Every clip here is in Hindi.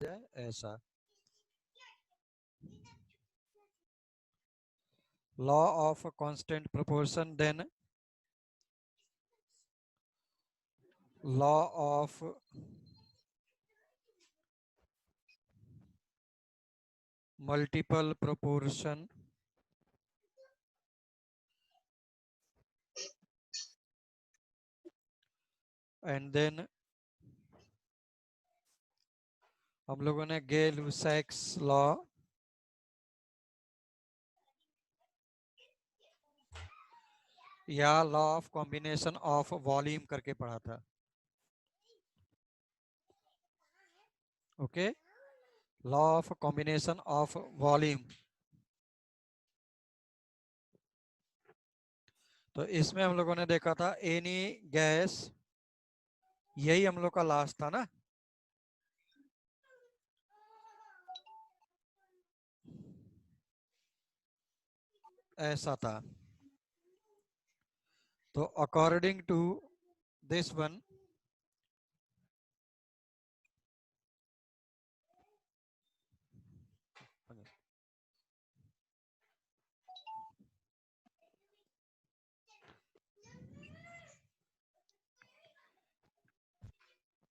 जाए ऐसा। Law of constant proportion, then law of multiple proportion, and then हम लोगों ने गै-लुसाक्स लॉ, या law of combination of volume करके पढ़ा था। Okay, law of combination of volume. तो इसमें हम लोगों ने देखा था एनी गैस, यही हम लोग का लास्ट था ना। ऐसा था। तो according to this one,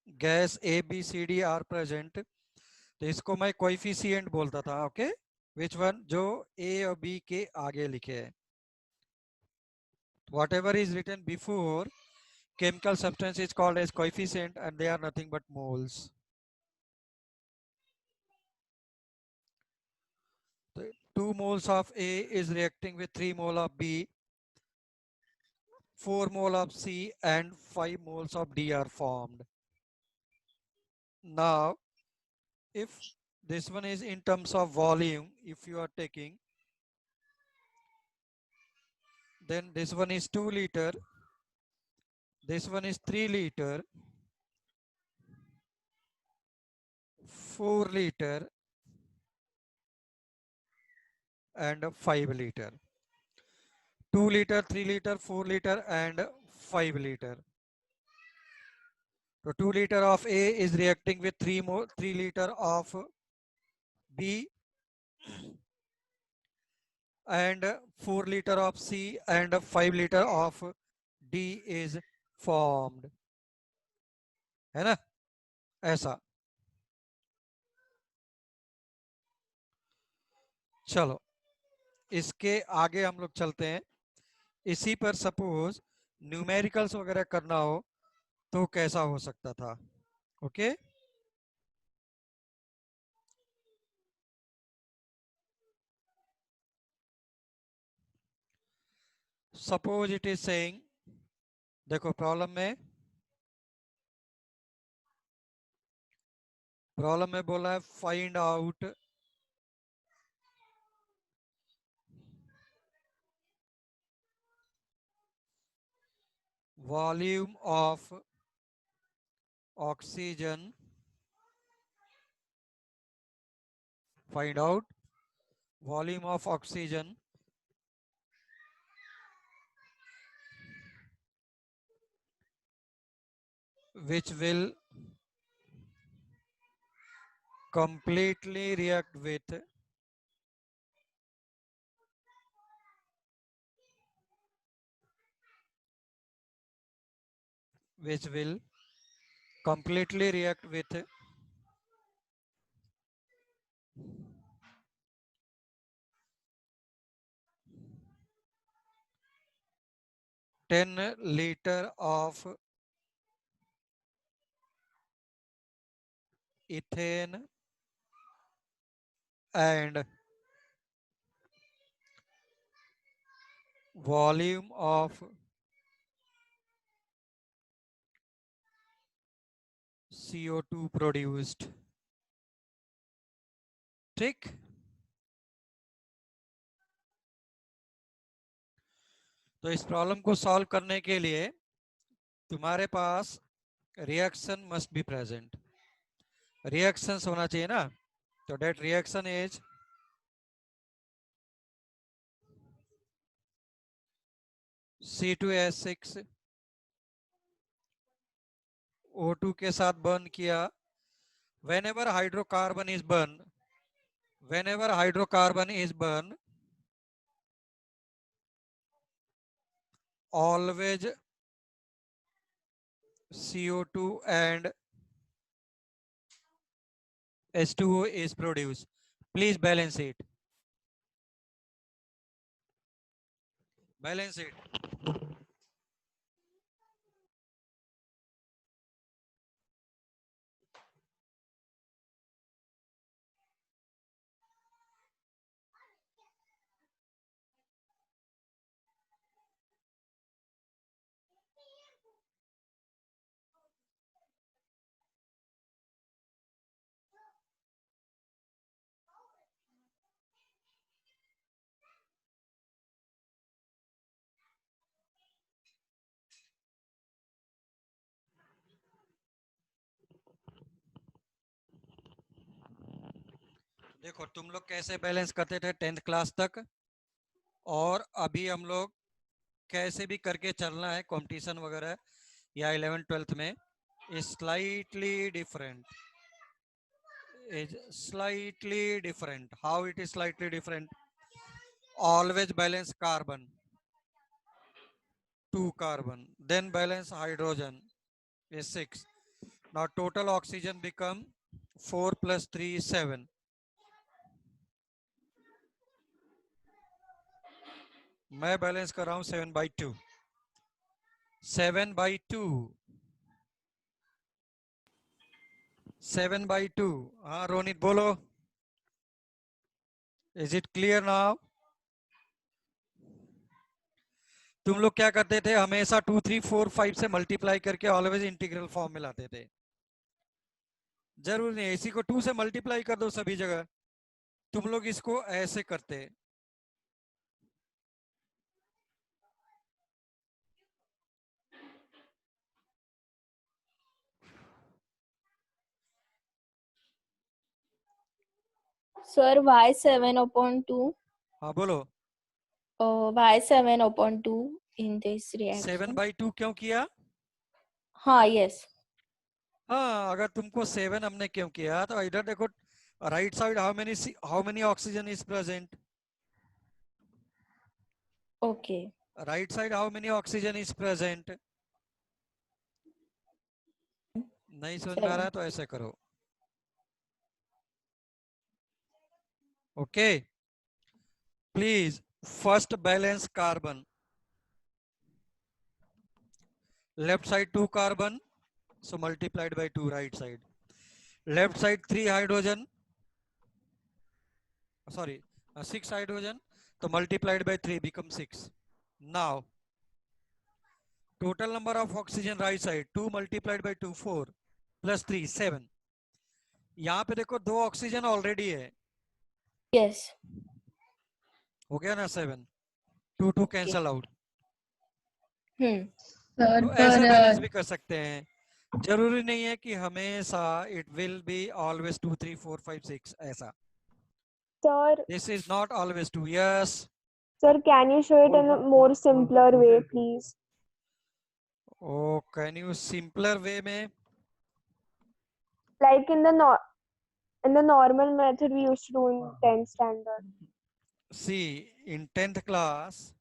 gas A B C D are present, तो इसको मैं कोएफिशिएंट बोलता था। ओके, विच वन, जो ए और बी के आगे लिखे हैं। Whatever is written before chemical substance is called as coefficient, and they are nothing but moles. So 2 moles of A is reacting with 3 mole of B, 4 mole of C, and 5 moles of D are formed. Now if this one is in terms of volume, if you are taking, then this one is 2 liter, this one is 3 liter, 4 liter, and 5 liter. 2 liter, 3 liter, 4 liter, and 5 liter. So 2 liter of A is reacting with 3 liter of B, and 4 liter of C, and 5 liter of D is formed, है ना, ऐसा। चलो इसके आगे हम लोग चलते हैं। इसी पर सपोज न्यूमेरिकल्स वगैरह करना हो तो कैसा हो सकता था। Okay, suppose it is saying, देखो प्रॉब्लम में बोला है find out volume of oxygen, find out volume of oxygen which will completely react with which will completely react with 10 liter of ethane and volume of CO2 produced। ठीक, तो इस प्रॉब्लम को सॉल्व करने के लिए तुम्हारे पास reaction must be present, reactions होना चाहिए ना। तो date reaction is C2H6 O2 के साथ बर्न किया, whenever hydrocarbon is burned, always CO2 and H2O is produced. Please balance it. Balance it. देखो तुम लोग कैसे बैलेंस करते थे 10th क्लास तक, और अभी हम लोग कैसे भी करके चलना है कंपटीशन वगैरह या 11th 12th में, is slightly different. How it is slightly different? Always balance carbon, 2 carbon, then balance hydrogen is 6. Now total oxygen become 4 plus 3 is 7. मैं बैलेंस कर रहा हूं 7/2. 7/2. 7/2. हाँ रोनित बोलो. Is it clear now? तुम लोग क्या करते थे, हमेशा 2 3 4 5 से मल्टीप्लाई करके ऑलवेज इंटीग्रल फॉर्म में लाते थे. जरूर नहीं इसी को 2 से मल्टीप्लाई कर दो सभी जगह. तुम लोग इसको ऐसे करते. Sir y 7/2. हाँ बोलो. y 7/2 in this reaction. 7/2 क्यों किया? हाँ यस. हाँ अगर तुमको 7 हमने क्यों किया तो इधर देखो, right side how many oxygen is present. Okay. Right side how many oxygen is present. नहीं समझ में आ रहा है तो ऐसे करो. Okay please first balance carbon. Left side 2 carbon, so multiplied by 2 right side. Left side 3 hydrogen, sorry 6 hydrogen, so multiplied by 3 becomes 6. Now total number of oxygen right side 2 multiplied by 2 4 plus 3 7. यहाँ पे देखो 2 ऑक्सीजन ऑलरेडी है. यस. हो गया ना 7. 2 2 कैंसल आउट. तो ऐसे बैलेंस भी कर सकते हैं. जरूरी नहीं है कि हमेशा इट विल बी ऑलवेज 2 3 4 5 6 ऐसा. Sir, This is not always 2. Yes. sir, can you show it in a more simpler way, please? Oh, can you simpler way में? Like in the normal method we used to do in 10th standard. See, in 10th class,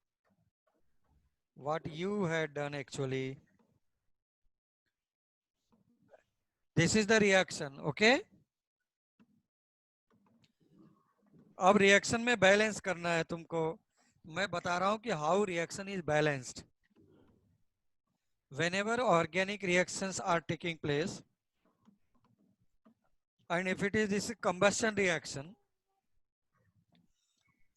what you had done actually, this is the reaction, okay? अब रिएक्शन में बैलेंस करना है तुमको. मैं बता रहा हूं कि how reaction is balanced. Whenever organic reactions are taking place, and if it is this combustion reaction,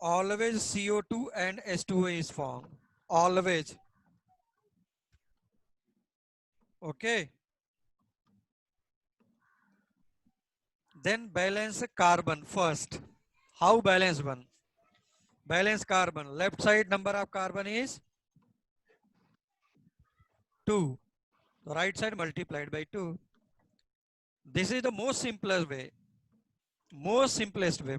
always CO2 and H2O is formed. Always. Okay. Then balance carbon first. How balance one? Balance carbon. Left side number of carbon is 2. Right side multiplied by 2. This is the most simplest way. Most simplest way.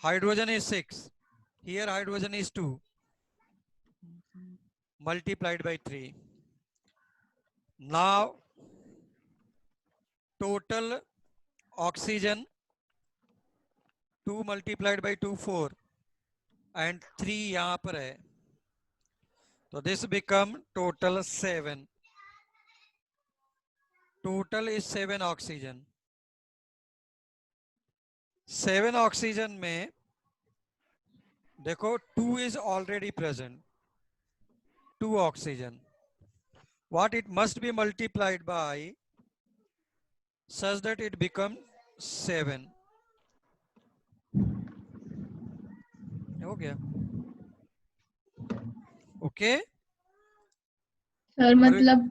Hydrogen is 6. Here hydrogen is 2. Multiplied by 3. Now total oxygen 2 multiplied by 2 4 and 3 यहाँ पर है, तो this become total 7. Total is 7 oxygen. 7 oxygen में देखो 2 is already present. 2 oxygen. What it must be multiplied by such that it become 7. हो गया? Okay? सर मतलब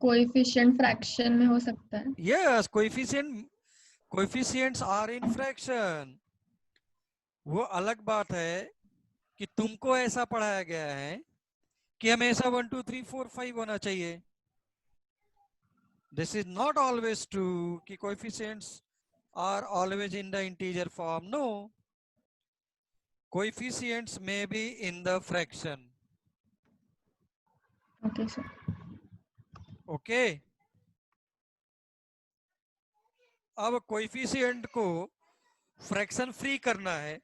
कोएफिशिएंट फ्रैक्शन में हो सकता है? Yes, coefficients are in fraction. वो अलग बात है कि तुमको ऐसा पढ़ाया गया है कि हमेशा 1 2 3 4 5 होना चाहिए. This is not always true कि coefficients are always in the integer form. No. Coefficients may be in the fraction. Okay sir. Okay. अब कोएफिशिएंट को फ्रैक्शन फ्री करना है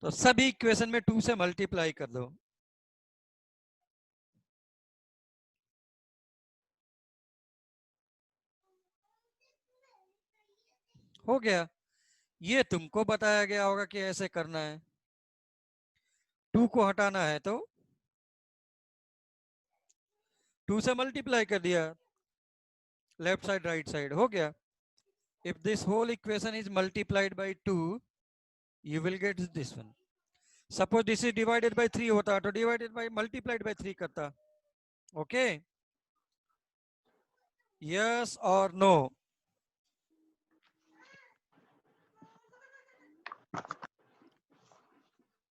तो सभी इक्वेशन में 2 से मल्टीप्लाई कर दो. हो गया. ये तुमको बताया गया होगा कि ऐसे करना है. 2 को हटाना है तो 2 से मल्टीप्लाई कर दिया, लेफ्ट साइड राइट साइड हो गया. If this whole equation is multiplied by 2, you will get this one. Suppose this is divided by 3 होता तो divided by multiplied by 3 करता. Okay? Yes or no?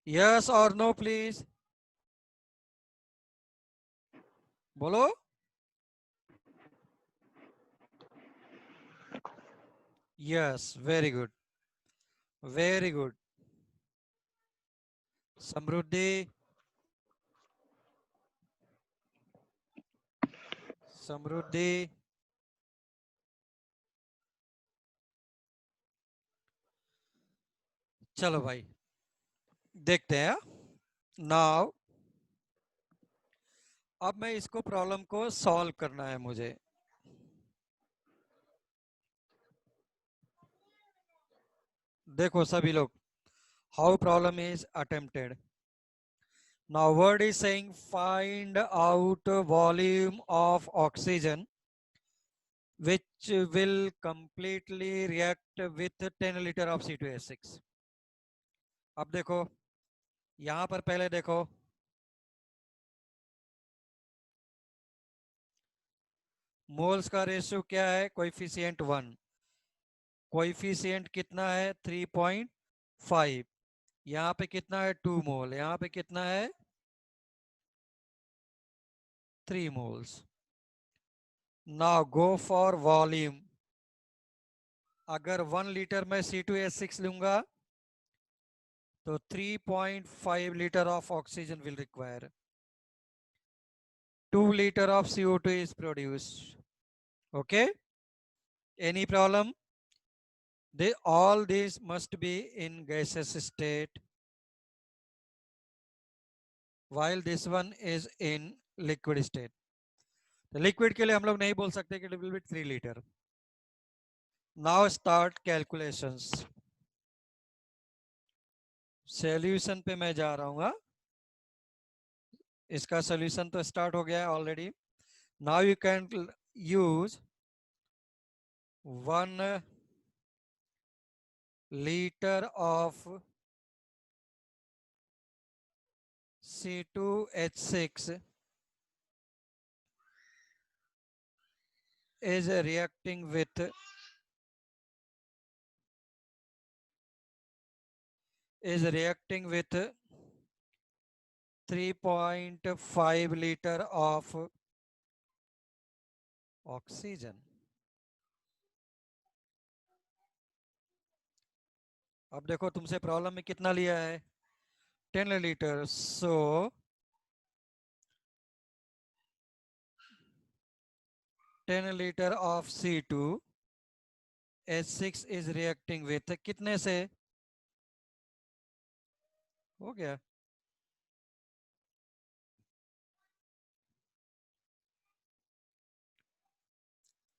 Yes or no, please. बोलो. Yes, very good. Very good. Samruddhi. Samruddhi. चलो भाई देखते हैं. नाउ अब मैं इसको प्रॉब्लम को सॉल्व करना है मुझे. देखो सभी लोग, how problem is attempted. Now word is saying find out volume of oxygen which will completely react with 10 liter of C2H6. अब देखो यहां पर पहले देखो मोल्स का रेशियो क्या है, कोएफिशिएंट 1. कोएफिशिएंट कितना है 3.5. यहाँ पे कितना है 2 मोल, यहाँ पे कितना है 3 moles. Now go for volume. अगर 1 लीटर में C2H6 लूंगा तो 3.5 litre of oxygen will require. 2 liter of CO2 is produced. Okay? Any problem? All these must be in gaseous state, while this one is in liquid state. तो लिक्विड के लिए हम लोग नहीं बोल सकते कि it will be 3 liter. Now start calculations. Solution पे मैं जा रहा हूँ. इसका सॉल्यूशन तो स्टार्ट हो गया है already. Now you can use 1 liter of C2H6 is reacting with 3.5 liter of oxygen. अब देखो तुमसे प्रॉब्लम में कितना लिया है 10 litre. So 10 liter of C2 H6 is reacting with कितने से हो गया?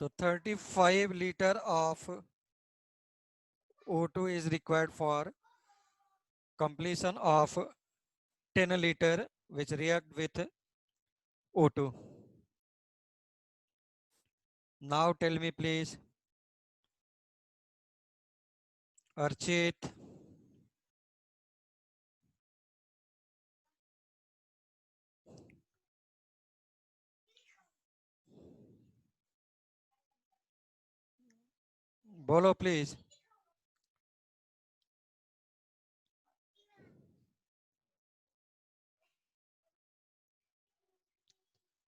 तो 35 liter of O2 is required for completion of 10 liter which react with O2. Now tell me please, Archit, बोलो please.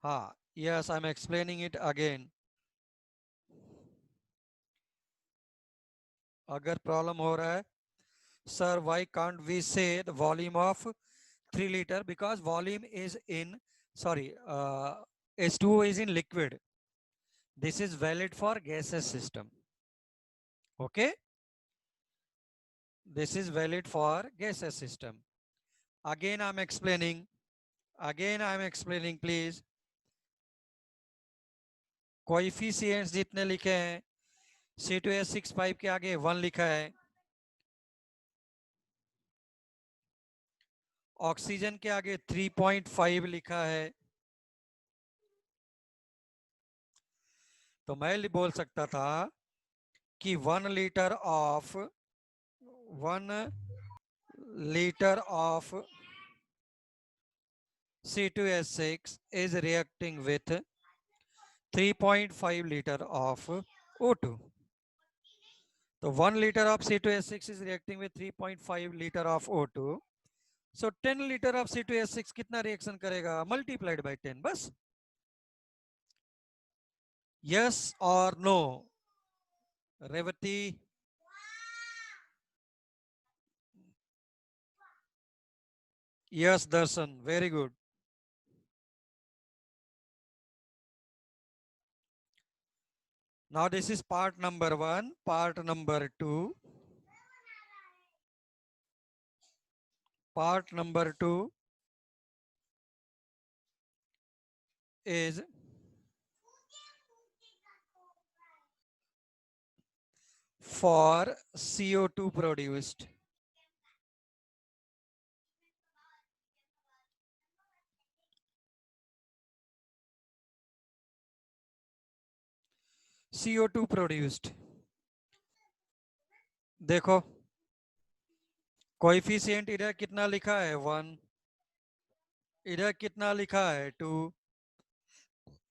हाँ, yes, I'm explaining it again. अगर प्रॉब्लम हो रहा है, sir, why can't we say the volume of 3 liter? Because volume is in, sorry, H2O is in liquid. This is valid for gaseous system. Okay? This is valid for gaseous system. Again, I'm explaining. Please. Coefficients जितने लिखे हैं, C2H6 पाइप के आगे 1 लिखा है, ऑक्सीजन के आगे 3.5 लिखा है, तो मैं बोल सकता था कि 1 liter of C2H6 is reacting with 3.5 liter of O2. So 1 liter of C2H6 is reacting with 3.5 liter of O2. So 10 liter of C2H6 कितना रिएक्शन करेगा? Multiplied by 10 बस. Yes or no? Revati? Yes, Darshan. Very good. Now this is part number 1. Part number 2. Part number 2 is for CO2 produced. CO2 produced. देखो कोएफिशिएंट इधर कितना लिखा है 1, इधर कितना लिखा है 2.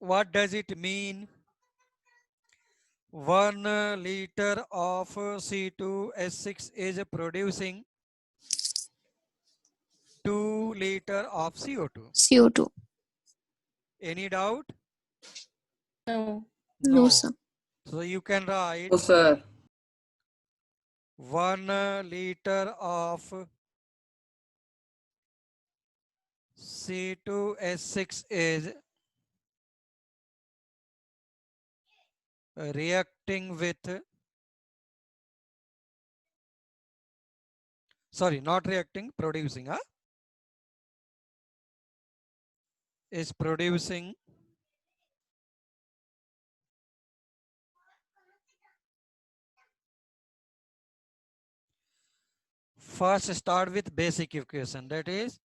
What does it mean? 1 liter of C2H6 is producing 2 liter of CO2. CO2. Any doubt? No. No, sir. So you can write No, sir. 1 liter of C2H6 is reacting with, sorry, not reacting, producing, is producing first start with basic equation, that is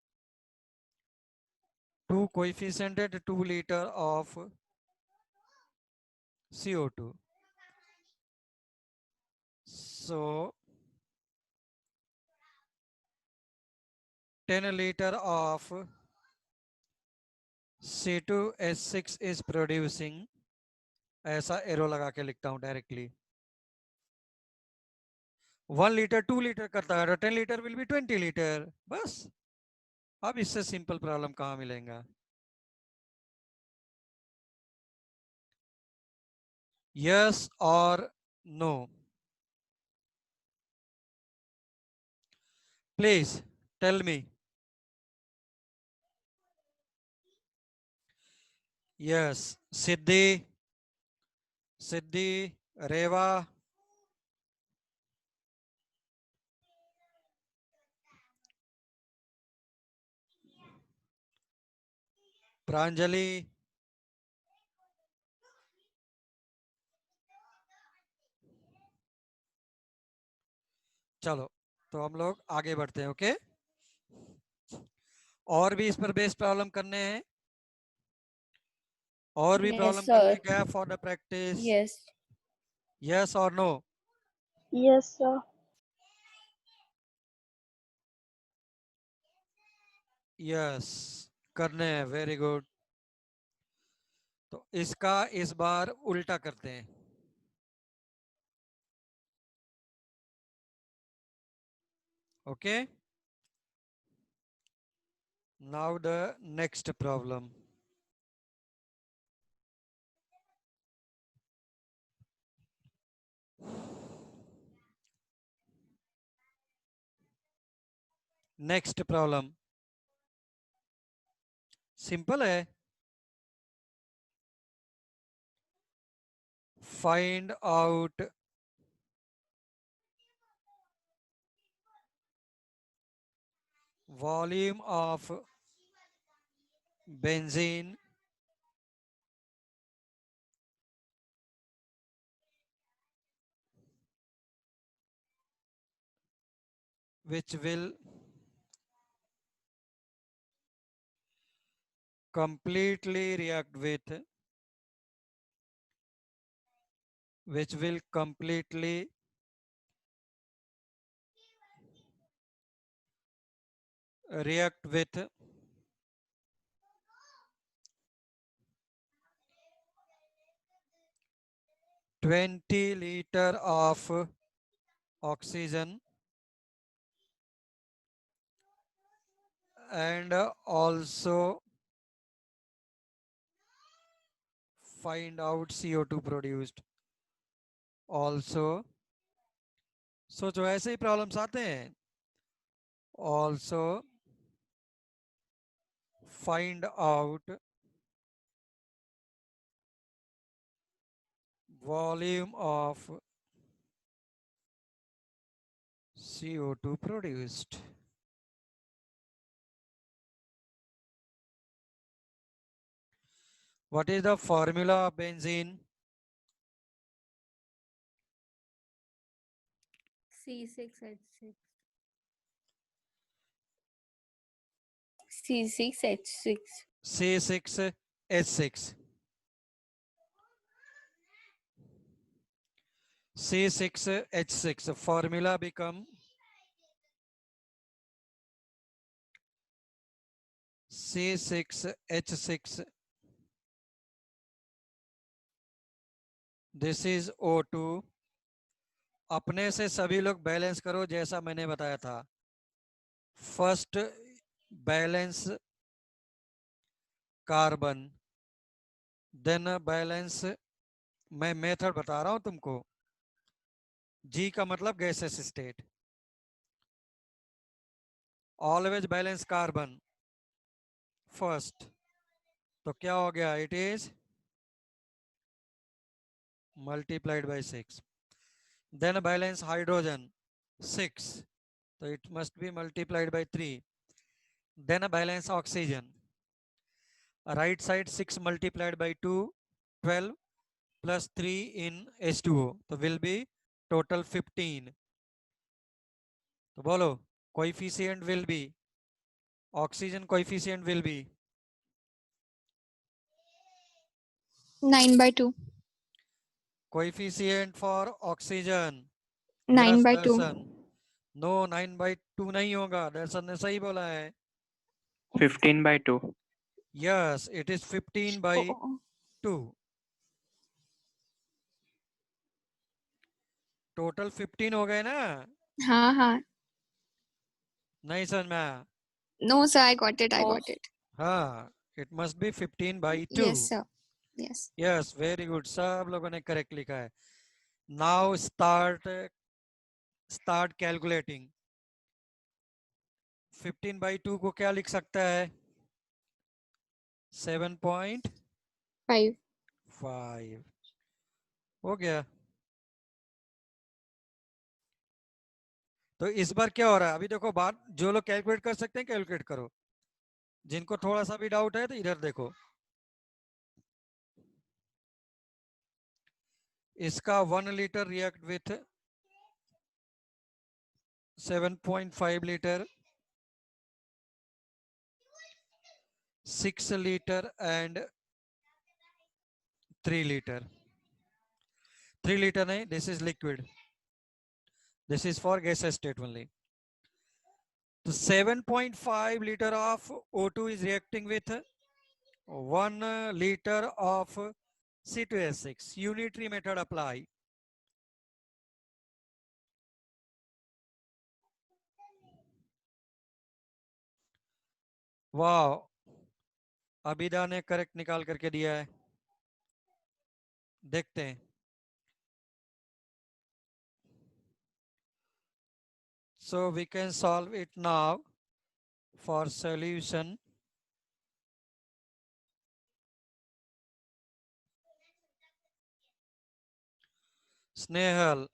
2 coefficient at 2 liter of CO2. So 10 liter of C2H6 is producing, ऐसा एरो लगा के लिखता हूं डायरेक्टली, 1 liter 2 liter करता है, 10 liter will be 20 liter. बस अब इससे सिंपल प्रॉब्लम कहां मिलेगा? Yes or no? Please tell me. Yes, Siddhi, सिद्धि, रेवा, प्रांजलि, चलो तो हम लोग आगे बढ़ते हैं। ओके, और भी इस पर बेस्ड प्रॉब्लम करने हैं, और भी Yes, प्रॉब्लम sir. करने का for the practice, Yes. Yes और नो? Yes, sir. यस करने हैं, वेरी गुड। तो इसका इस बार उल्टा करते हैं। Okay, now the next problem. Next problem simple है। Find out volume of benzene which will completely react with, which will completely react with 20 liter of oxygen and also find out CO2 produced also। सो जो ऐसे ही प्रॉब्लम्स आते हैं, also find out volume of CO2 produced। What is the formula of benzene? C6H6. C6H6. C6H6। C6H6 formula become C6H6, this is O2। अपने से सभी लोग बैलेंस करो जैसा मैंने बताया था। First balance carbon, then balance, मैं मेथड बता रहा हूं तुमको। जी का मतलब gases state, always balance carbon first. तो क्या हो गया, it is multiplied by 6। Then balance hydrogen 6, तो it must be multiplied by 3। Then balance oxygen, right side 6 multiplied by 2, 12 plus 3 in H2O, तो will be total 15। तो बोलो coefficient will be, oxygen coefficient will be 9/2. Coefficient for oxygen. 9/2. Darshan, no 9/2 नहीं होगा, दर्शन ने सही बोला है। 15/2. Yes it is 15/2। टोटल 15 हो गए ना? हाँ हाँ. नहीं समझ में आया? No sir, I got it. I Oh. got it. हाँ, it must B 15/2। Yes sir. Yes. Yes very good, सब लोगों ने करेक्ट लिखा है। Now start calculating. 15/2 को क्या लिख सकता है? 7.5। 5. हो गया। तो इस बार क्या हो रहा है, अभी देखो बात, जो लोग कैलकुलेट कर सकते हैं कैलकुलेट करो, जिनको थोड़ा सा भी डाउट है तो इधर देखो। इसका 1 litre react with 7.5 litre, 6 litre and 3 litre. 3 litre नहीं, this is liquid, this is for gases state only. तो 7.5 liter of O2 is reacting with 1 liter of C2H6. Unitary method apply. वाह, अबिदा ने करेक्ट निकाल करके दिया है, देखते हैं। So we can solve it now for solution. Snehal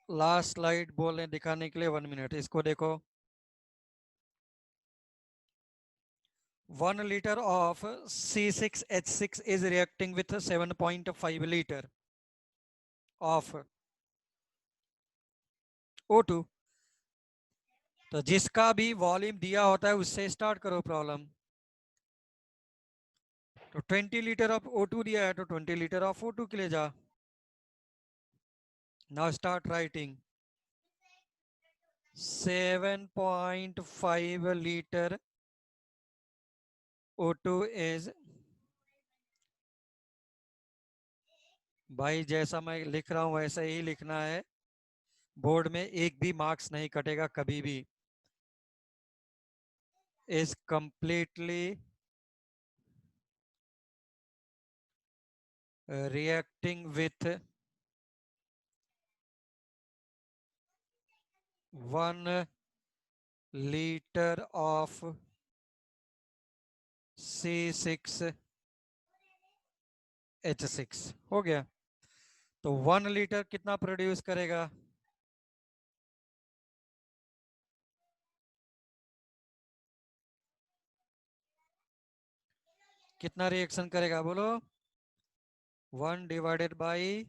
last slide बोलने दिखाने के लिए 1 मिनट, इसको देखो। 1 liter of C6H6 is reacting with 7.5 liter of O2। तो जिसका भी वॉल्यूम दिया होता है उससे स्टार्ट करो प्रॉब्लम। तो 20 लीटर ऑफ O2 दिया है तो 20 लीटर ऑफ O2 के लिए जा। Now start writing. 7.5 litre O2 is, भाई जैसा मैं लिख रहा हूं वैसा ही लिखना है, बोर्ड में एक भी मार्क्स नहीं कटेगा कभी भी। Is completely reacting with 1 liter of C6H6। हो गया। तो 1 लीटर कितना प्रोड्यूस करेगा? कितना रिएक्शन करेगा बोलो? 1 divided by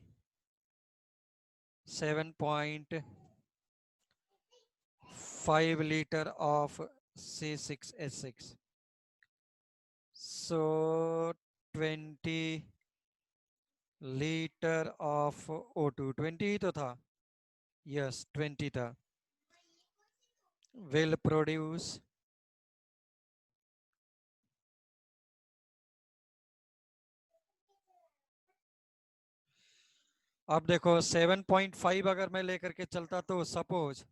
7.5 litre of C6H6। So 20 litre of O2, 20 ही तो था, यस 20 था, विल प्रोड्यूस अब देखो 7.5 अगर मैं लेकर के चलता तो सपोज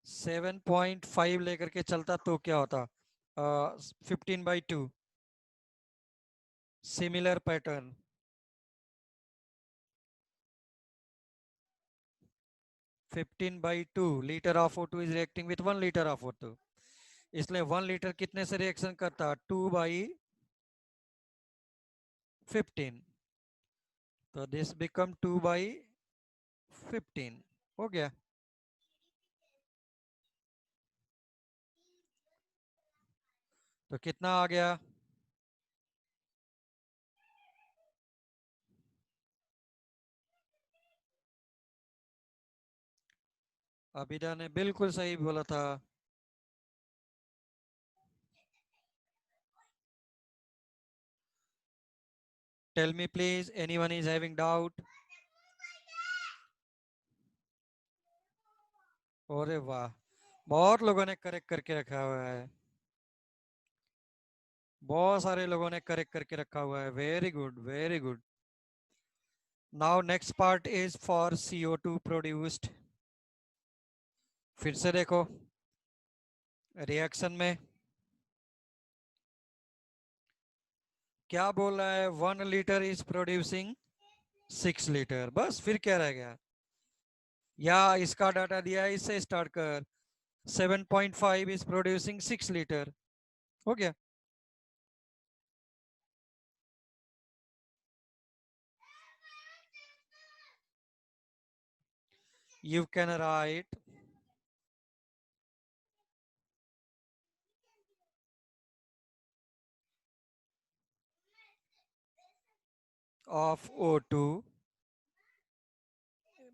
7.5 लेकर के चलता तो क्या होता? 15/2 similar pattern. 15/2 litre of O2 is reacting with 1 litre of O2, इसलिए 1 लीटर कितने से रिएक्शन करता? 2/15। तो दिस बिकम 2/15। हो गया। तो कितना आ गया? अबिदा ने बिल्कुल सही बोला था। Tell me please, anyone is having doubt? अरे वाह, बहुत लोगों ने करेक्ट करके रखा हुआ है, बहुत सारे लोगों ने करेक्ट करके रखा हुआ है। Very good, very good. Now next part is for CO2 produced. फिर से देखो रिएक्शन में क्या बोल रहा है? 1 लीटर इज प्रोड्यूसिंग 6 लीटर, बस फिर क्या रह गया? या इसका डाटा दिया है, इससे स्टार्ट कर। 7.5 इज प्रोड्यूसिंग 6 लीटर, हो गया। You can write of O2,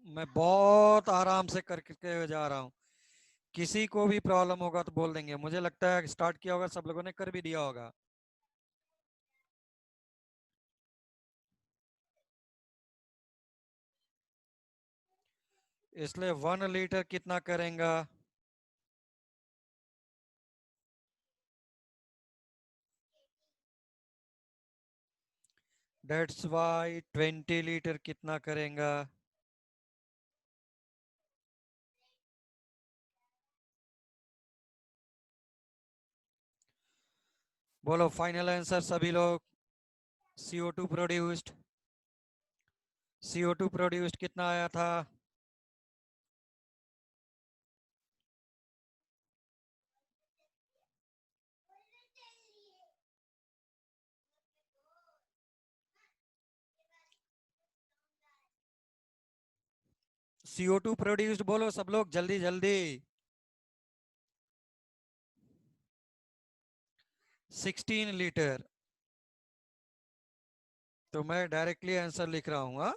मैं बहुत आराम से करके जा रहा हूँ, किसी को भी प्रॉब्लम होगा तो बोल देंगे। मुझे लगता है स्टार्ट किया होगा, सब लोगों ने कर भी दिया होगा। इसलिए 1 लीटर कितना करेगा? That's why 20 लीटर कितना करेगा? बोलो फाइनल आंसर सभी लोग। CO2 प्रोड्यूस्ड, CO2 प्रोड्यूस्ड कितना आया था? CO2 प्रोड्यूस्ड बोलो सब लोग जल्दी जल्दी। 16 लीटर। तो मैं डायरेक्टली आंसर लिख रहा हूँ। हाँ,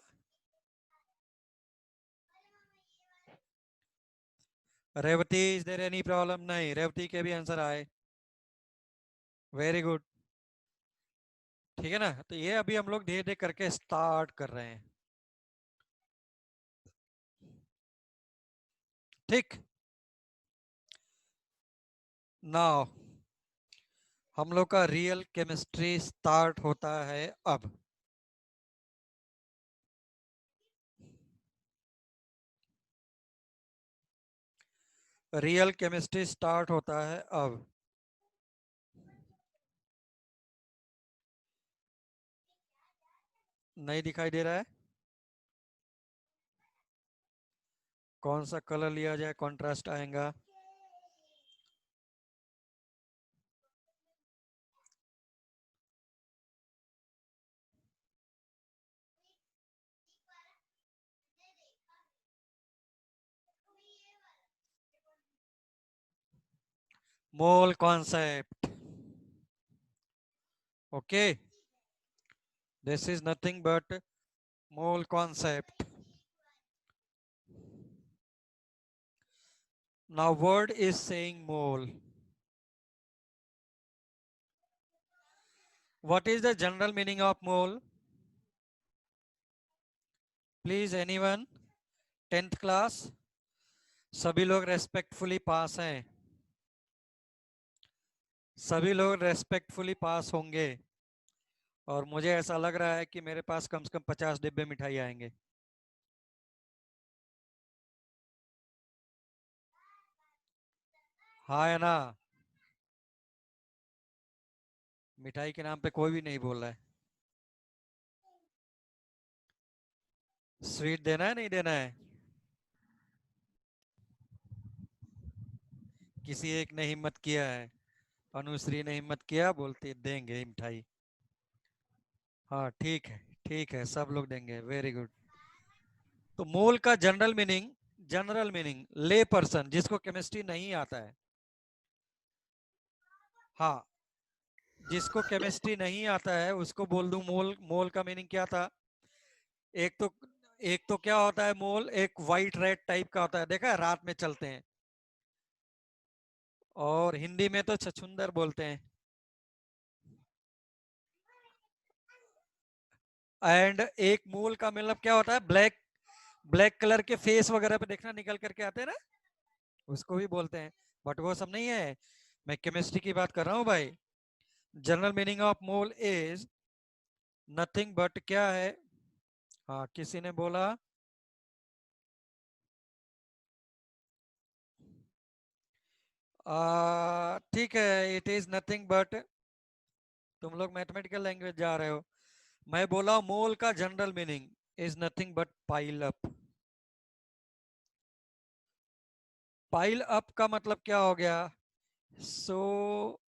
Revathi is there any problem? नहीं, रेवती के भी आंसर आए। Very good. ठीक है ना, तो ये अभी हम लोग धीरे धीरे करके स्टार्ट कर रहे हैं। ठीक, नाउ हम लोग का रियल केमिस्ट्री स्टार्ट होता है अब। रियल केमिस्ट्री स्टार्ट होता है अब। नहीं दिखाई दे रहा है? कौन सा कलर लिया जाए, कॉन्ट्रास्ट आएगा? Mole concept. Okay, this is nothing but mole concept. Now word is saying mole. What is the general meaning of mole? Please anyone? 10th class? सभी लोग रेस्पेक्टफुली पास हैं, सभी लोग रेस्पेक्टफुली पास होंगे। और मुझे ऐसा लग रहा है कि मेरे पास कम से कम 50 डिब्बे मिठाई आएंगे। हाँ है ना? मिठाई के नाम पे कोई भी नहीं बोल रहा है। स्वीट देना है नहीं देना है? किसी एक ने हिम्मत किया है, अनुश्री ने हिम्मत किया, बोलती देंगे मिठाई। हाँ ठीक है, ठीक है, सब लोग देंगे। Very good. तो मोल का जनरल मीनिंग ले पर्सन जिसको केमिस्ट्री नहीं आता है, हाँ, जिसको केमिस्ट्री नहीं आता है उसको बोल दूं मोल। मोल का मीनिंग क्या था? एक तो एक तो क्या होता है मोल, एक वाइट रेड टाइप का होता है, देखा है रात में चलते हैं, और हिंदी में तो छछुंदर बोलते हैं। एंड एक मोल का मतलब क्या होता है, ब्लैक ब्लैक कलर के फेस वगैरह पे देखना निकल करके आते हैं ना, उसको भी बोलते हैं। बट वो सब नहीं है, मैं केमिस्ट्री की बात कर रहा हूँ भाई। General meaning of mole is nothing but क्या है? हाँ, किसी ने बोला ठीक है, इट इज नथिंग बट, तुम लोग मैथमेटिकल लैंग्वेज जा रहे हो। मैं बोला मोल का general meaning is nothing but pile up. Pile up का मतलब क्या हो गया? सो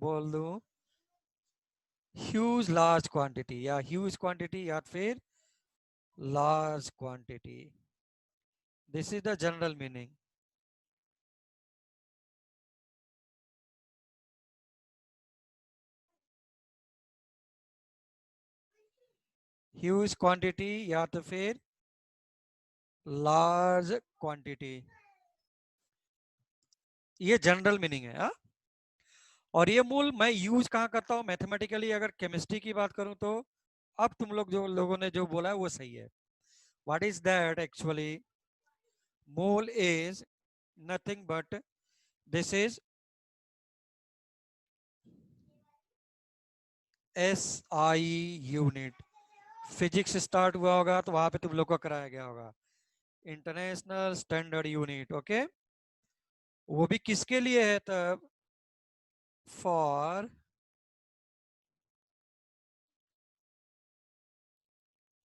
बोल दूं ह्यूज लार्ज क्वांटिटी, या ह्यूज क्वांटिटी या फिर large quantity. This is the general meaning. Huge quantity या तो फिर लार्ज क्वांटिटी, ये जनरल मीनिंग है. और ये मूल मैं यूज कहाँ करता हूँ मैथमेटिकली. अगर केमिस्ट्री की बात करूं तो अब तुम लोग जो लोगों ने जो बोला है वो सही है. What is that actually? Mole is nothing but this is SI unit. Physics start हुआ होगा तो वहां पे तुम लोग को कराया गया होगा इंटरनेशनल स्टैंडर्ड यूनिट. ओके, वो भी किसके लिए है तब? For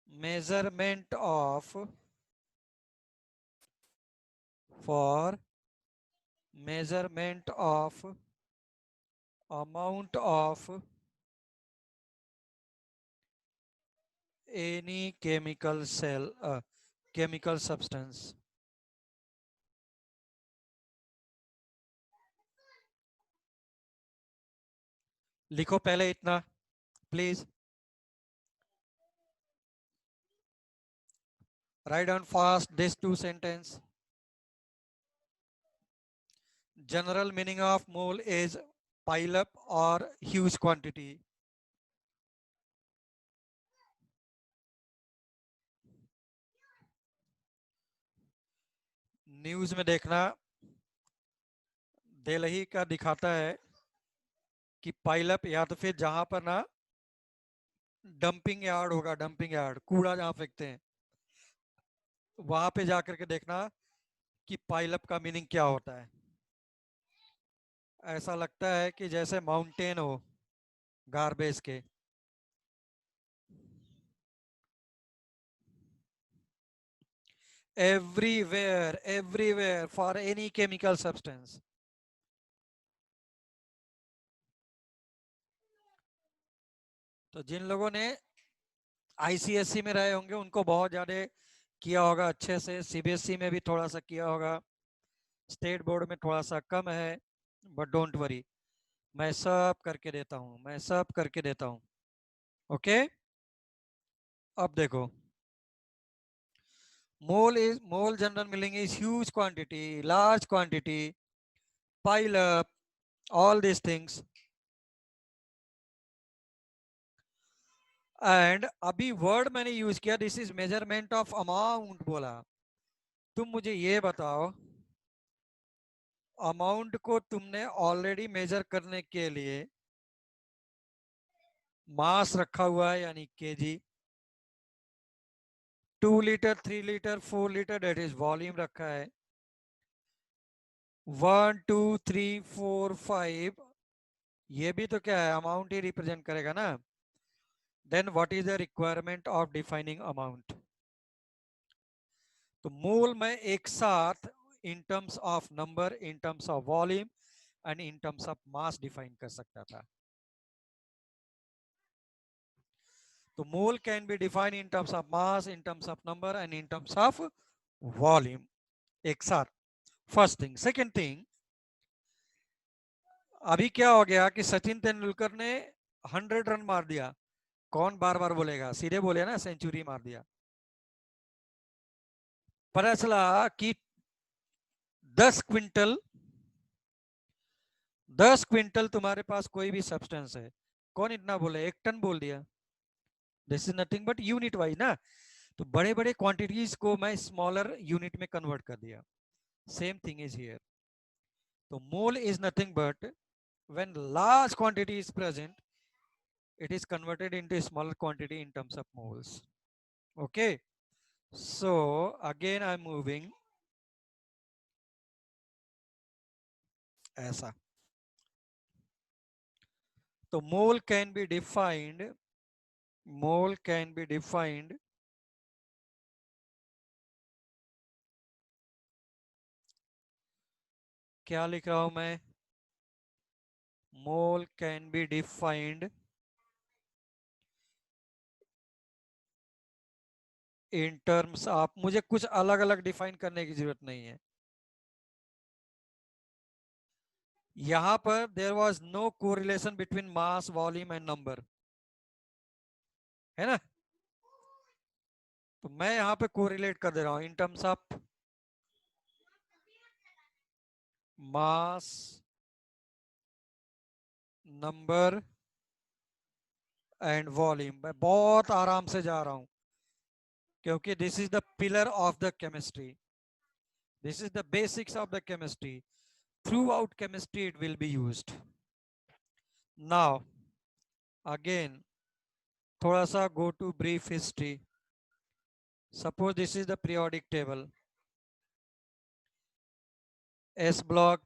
measurement of, for measurement of amount of any chemical chemical substance. लिखो पहले इतना please. Write down fast these two sentences. General meaning of mole is pile up or huge quantity. News में देखना दिल्ली का दिखाता है कि पाइल अप, या तो फिर जहां पर ना डंपिंग यार्ड होगा, डंपिंग यार्ड कूड़ा जहां फेंकते हैं, वहां पे जाकर के देखना कि पाइल अप का मीनिंग क्या होता है. ऐसा लगता है कि जैसे माउंटेन हो गार्बेज के. Everywhere, everywhere for any chemical substance. तो जिन लोगों ने ICSE में रहे होंगे उनको बहुत ज्यादा किया होगा अच्छे से. CBSE में भी थोड़ा सा किया होगा, स्टेट बोर्ड में थोड़ा सा कम है. बट डोंट वरी, मैं सब करके देता हूं, मैं सब करके देता हूं. ओके, अब देखो. Mole general meaning is huge quantity, large quantity, pile up, all these things. And अभी वर्ड मैंने यूज किया, this is measurement of amount बोला. तुम मुझे ये बताओ, अमाउंट को तुमने ऑलरेडी मेजर करने के लिए मास रखा हुआ है यानी KG. 2 litre, 3 litre, 4 litre, that is volume रखा है. 1 2 3 4 5, ये भी तो क्या है, अमाउंट ही रिप्रेजेंट करेगा ना. Then what is the requirement of defining amount? तो मोल में एक साथ in terms of number, in terms of volume and in terms of mass define कर सकता था. तो mole can be define in terms of mass, in terms of number and in terms of volume एक साथ. First thing. सेकेंड थिंग, अभी क्या हो गया कि सचिन तेंदुलकर ने 100 रन मार दिया. कौन बार बार बोलेगा, सीधे बोले ना सेंचुरी मार दिया. पता चला कि 10 क्विंटल 10 क्विंटल तुम्हारे पास कोई भी सब्सटेंस है. कौन इतना बोले, 1 टन बोल दिया. This is nothing but unit wise ना. तो बड़े बड़े क्वांटिटीज को मैं स्मॉलर यूनिट में कन्वर्ट कर दिया. Same thing is here. तो mole is nothing but when large quantity is present, it is converted into smaller quantity in terms of moles. Okay, so again I'm moving ऐसा. तो mole can be defined, mole can be defined क्या लिख रहा हूं मैं? mole can be defined in terms of, मुझे कुछ अलग अलग डिफाइन करने की जरूरत नहीं है। यहां पर there was no correlation between mass, volume and number, है ना। तो मैं यहां पे कोरिलेट कर दे रहा हूं इन terms of mass, number and volume. मैं बहुत आराम से जा रहा हूं क्योंकि this is the pillar of the chemistry, this is the basics of the chemistry. Through out chemistry it will be used. Now again थोड़ा सा go to brief history. Suppose this is the periodic table. S block,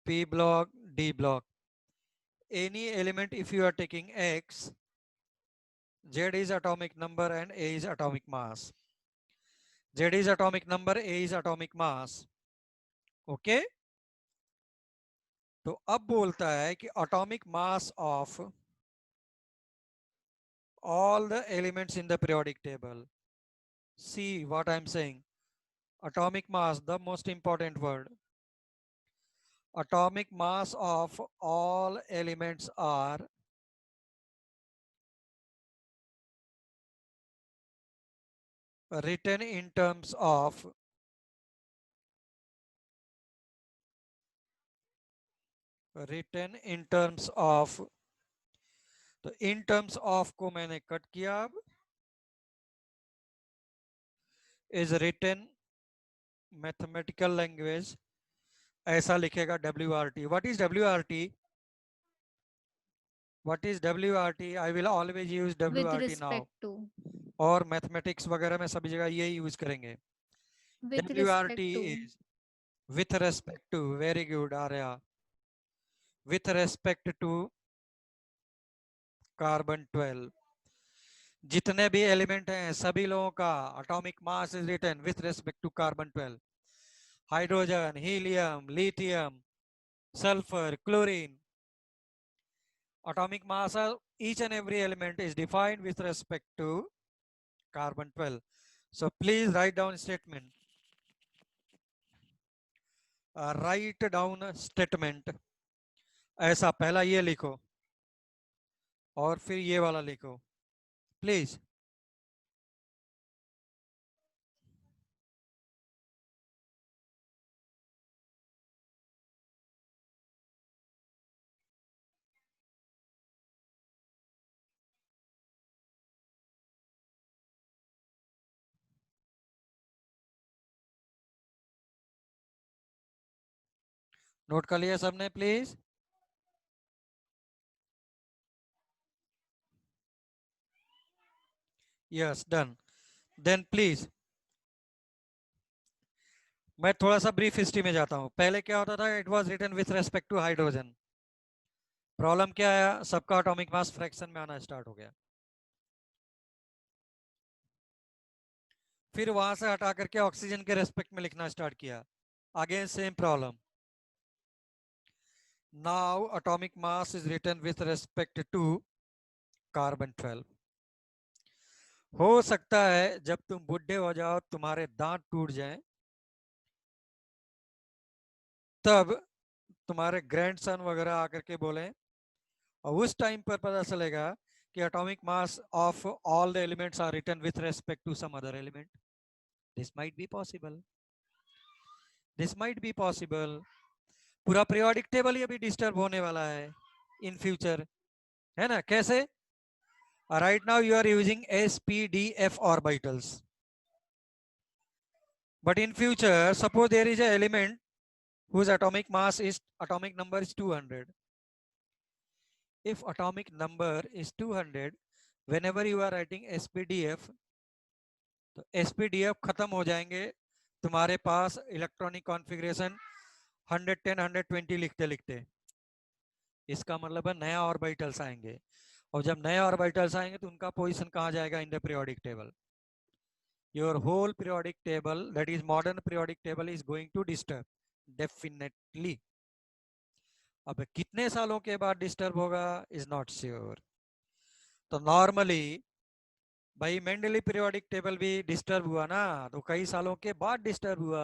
P block, D block. Any element, if you are taking X, Z is atomic number and A is atomic mass. Z is atomic number, A is atomic mass. Okay? तो अब बोलता है कि atomic mass of all the elements in the periodic table. See what I'm saying. Atomic mass, the most important word. Atomic mass of all elements are written in terms of तो in terms of को मैंने कट किया, अब is written mathematical language, ऐसा लिखेगा WRT. What is WRT? What is WRT? I will always use With WRT now. respect to. और मैथमेटिक्स वगैरह में सभी जगह यही यूज करेंगे. With respect WRT to. is with respect to. Very good, Arya. With respect to carbon 12. जितने भी एलिमेंट हैं सभी लोगों का atomic mass is written with respect to carbon 12. Hydrogen, helium, lithium, sulphur, chlorine. Atomic mass of each and every element is defined with respect to carbon 12. So please write down statement. Write down a statement. ऐसा पहला ये लिखो और फिर ये वाला लिखो प्लीज. नोट कर लिया सबने please. Yes done. Then please मैं थोड़ा सा ब्रीफ हिस्ट्री में जाता हूं. पहले क्या होता था, it was written with respect to hydrogen. Problem क्या आया, सबका एटॉमिक मास फ्रैक्शन में आना स्टार्ट हो गया. फिर वहां से हटा करके ऑक्सीजन के रेस्पेक्ट में लिखना स्टार्ट किया. Again same problem. Now atomic mass is written with respect to carbon 12. हो सकता है जब तुम बुढ़े हो जाओ, तुम्हारे दांत टूट जाएं, तब तुम्हारे ग्रैंडसन वगैरह आकर के बोले, और उस टाइम पर पता चलेगा कि atomic mass of all the elements are written with respect to some other element. This might be possible, this might be possible. पूरा पीरियोडिक टेबल ही अभी डिस्टर्ब होने वाला है इन फ्यूचर, है ना. कैसे? right now you are using SPDF orbitals, but in future suppose there is an element whose atomic number is 200. If atomic number is 200, whenever you are writing SPDF, तो SPDF खत्म हो जाएंगे तुम्हारे पास इलेक्ट्रॉनिक कॉन्फ़िगरेशन 110 120 लिखते लिखते. इसका मतलब है नया ऑर्बिटल्स आएंगे, और जब नए ऑर्बिटल्स आएंगे तो उनका पोजीशन कहाँ जाएगा in the periodic table. Your whole periodic table, that is modern periodic table, is going to disturb definitely. अब कितने सालों के बाद डिस्टर्ब होगा इज नॉट श्योर। तो नॉर्मली भाई मेंडली पीरियोडिक टेबल भी डिस्टर्ब हुआ ना, तो कई सालों के बाद डिस्टर्ब हुआ।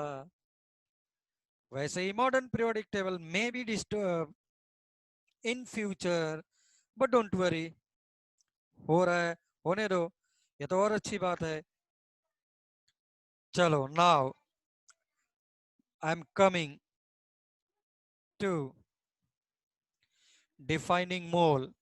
वैसे ही मॉडर्न पीरियोडिक टेबल में भी disturb in future, but don't worry, हो रहा है, होने दो, ये तो और अच्छी बात है। चलो now I am coming to defining mole.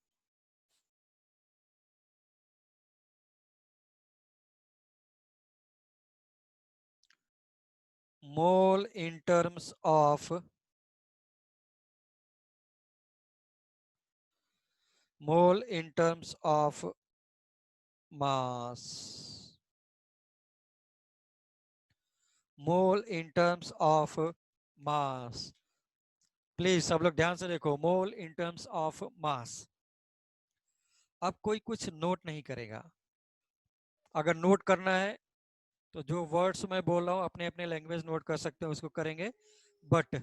Mole in terms of mole in terms of mass. Mole in terms of mass. Please सब लोग ध्यान से देखो, मोल इन टर्म्स ऑफ मास। अब कोई कुछ नोट नहीं करेगा। अगर नोट करना है तो जो वर्ड्स मैं बोल रहा हूं अपने अपने लैंग्वेज नोट कर सकते हो, उसको करेंगे, बट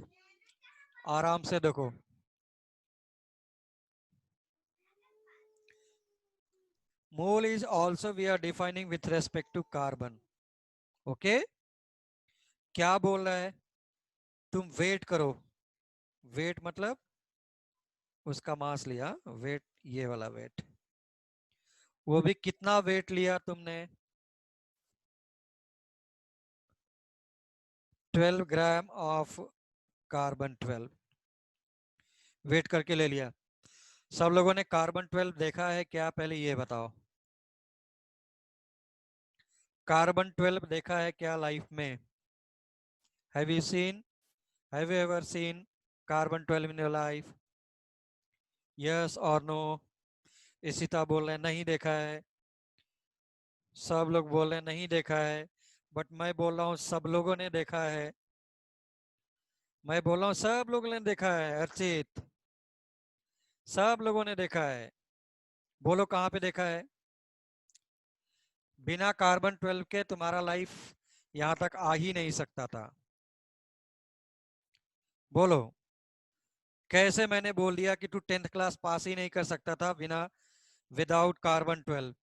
आराम से देखो। Mole is also we are defining with respect to carbon. Okay, क्या बोल रहा है, तुम वेट करो। वेट मतलब उसका मास लिया, वेट ये वाला वेट, वो भी कितना वेट लिया तुमने, 12 ग्राम ऑफ कार्बन 12 वेट करके ले लिया। सब लोगों ने कार्बन 12 देखा है क्या, पहले ये बताओ। कार्बन 12 देखा है क्या लाइफ में? Have you seen, have you ever seen carbon 12 in your life? Yes और नो? इशिता बोल रहे हैं नहीं देखा है। सब लोग बोल रहे हैं नहीं देखा है, बट मैं बोल रहा हूँ सब लोगों ने देखा है। मैं बोल रहा हूँ सब लोगों ने देखा है। अर्चित, सब लोगों ने देखा है। बोलो कहाँ पे देखा है? बिना कार्बन 12 के तुम्हारा लाइफ यहां तक आ ही नहीं सकता था। बोलो कैसे मैंने बोल दिया कि तू 10th क्लास पास ही नहीं कर सकता था बिना, विदाउट कार्बन 12?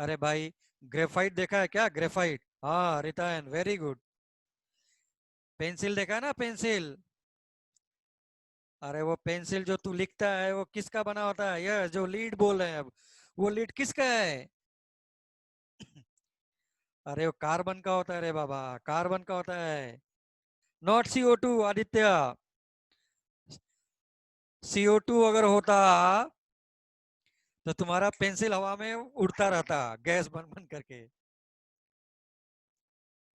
अरे भाई, ग्रेफाइट देखा है क्या? ग्रेफाइट, हाँ रितायन, वेरी गुड। पेंसिल देखा है ना, पेंसिल? अरे वो पेंसिल जो तू लिखता है वो किसका बना होता है? यह जो लीड बोल रहे हैं अब, वो लीड किसका है? अरे वो कार्बन का होता है रे बाबा, कार्बन का होता है, नॉट CO2 आदित्य। CO2 अगर होता तो तुम्हारा पेंसिल हवा में उड़ता रहता, गैस बन बन करके।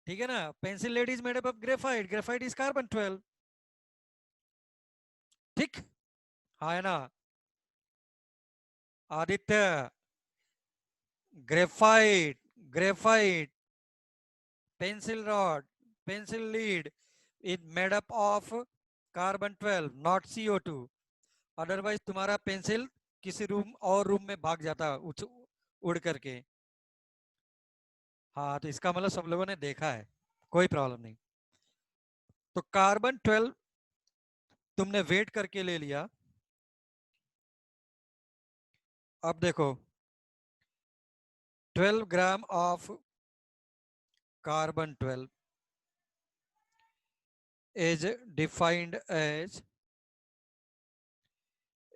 ठीक है ना? Pencil lead is made up of graphite, graphite is carbon 12। ठीक, हाँ है ना आदित्य? Graphite, graphite, pencil rod, pencil lead is made up of carbon 12, not CO2। Otherwise तुम्हारा पेंसिल किसी रूम और रूम में भाग जाता उड़ करके। हाँ, तो इसका मतलब सब लोगों ने देखा है, कोई प्रॉब्लम नहीं। तो कार्बन 12 तुमने वेट करके ले लिया। अब देखो 12 gram of carbon 12 is defined as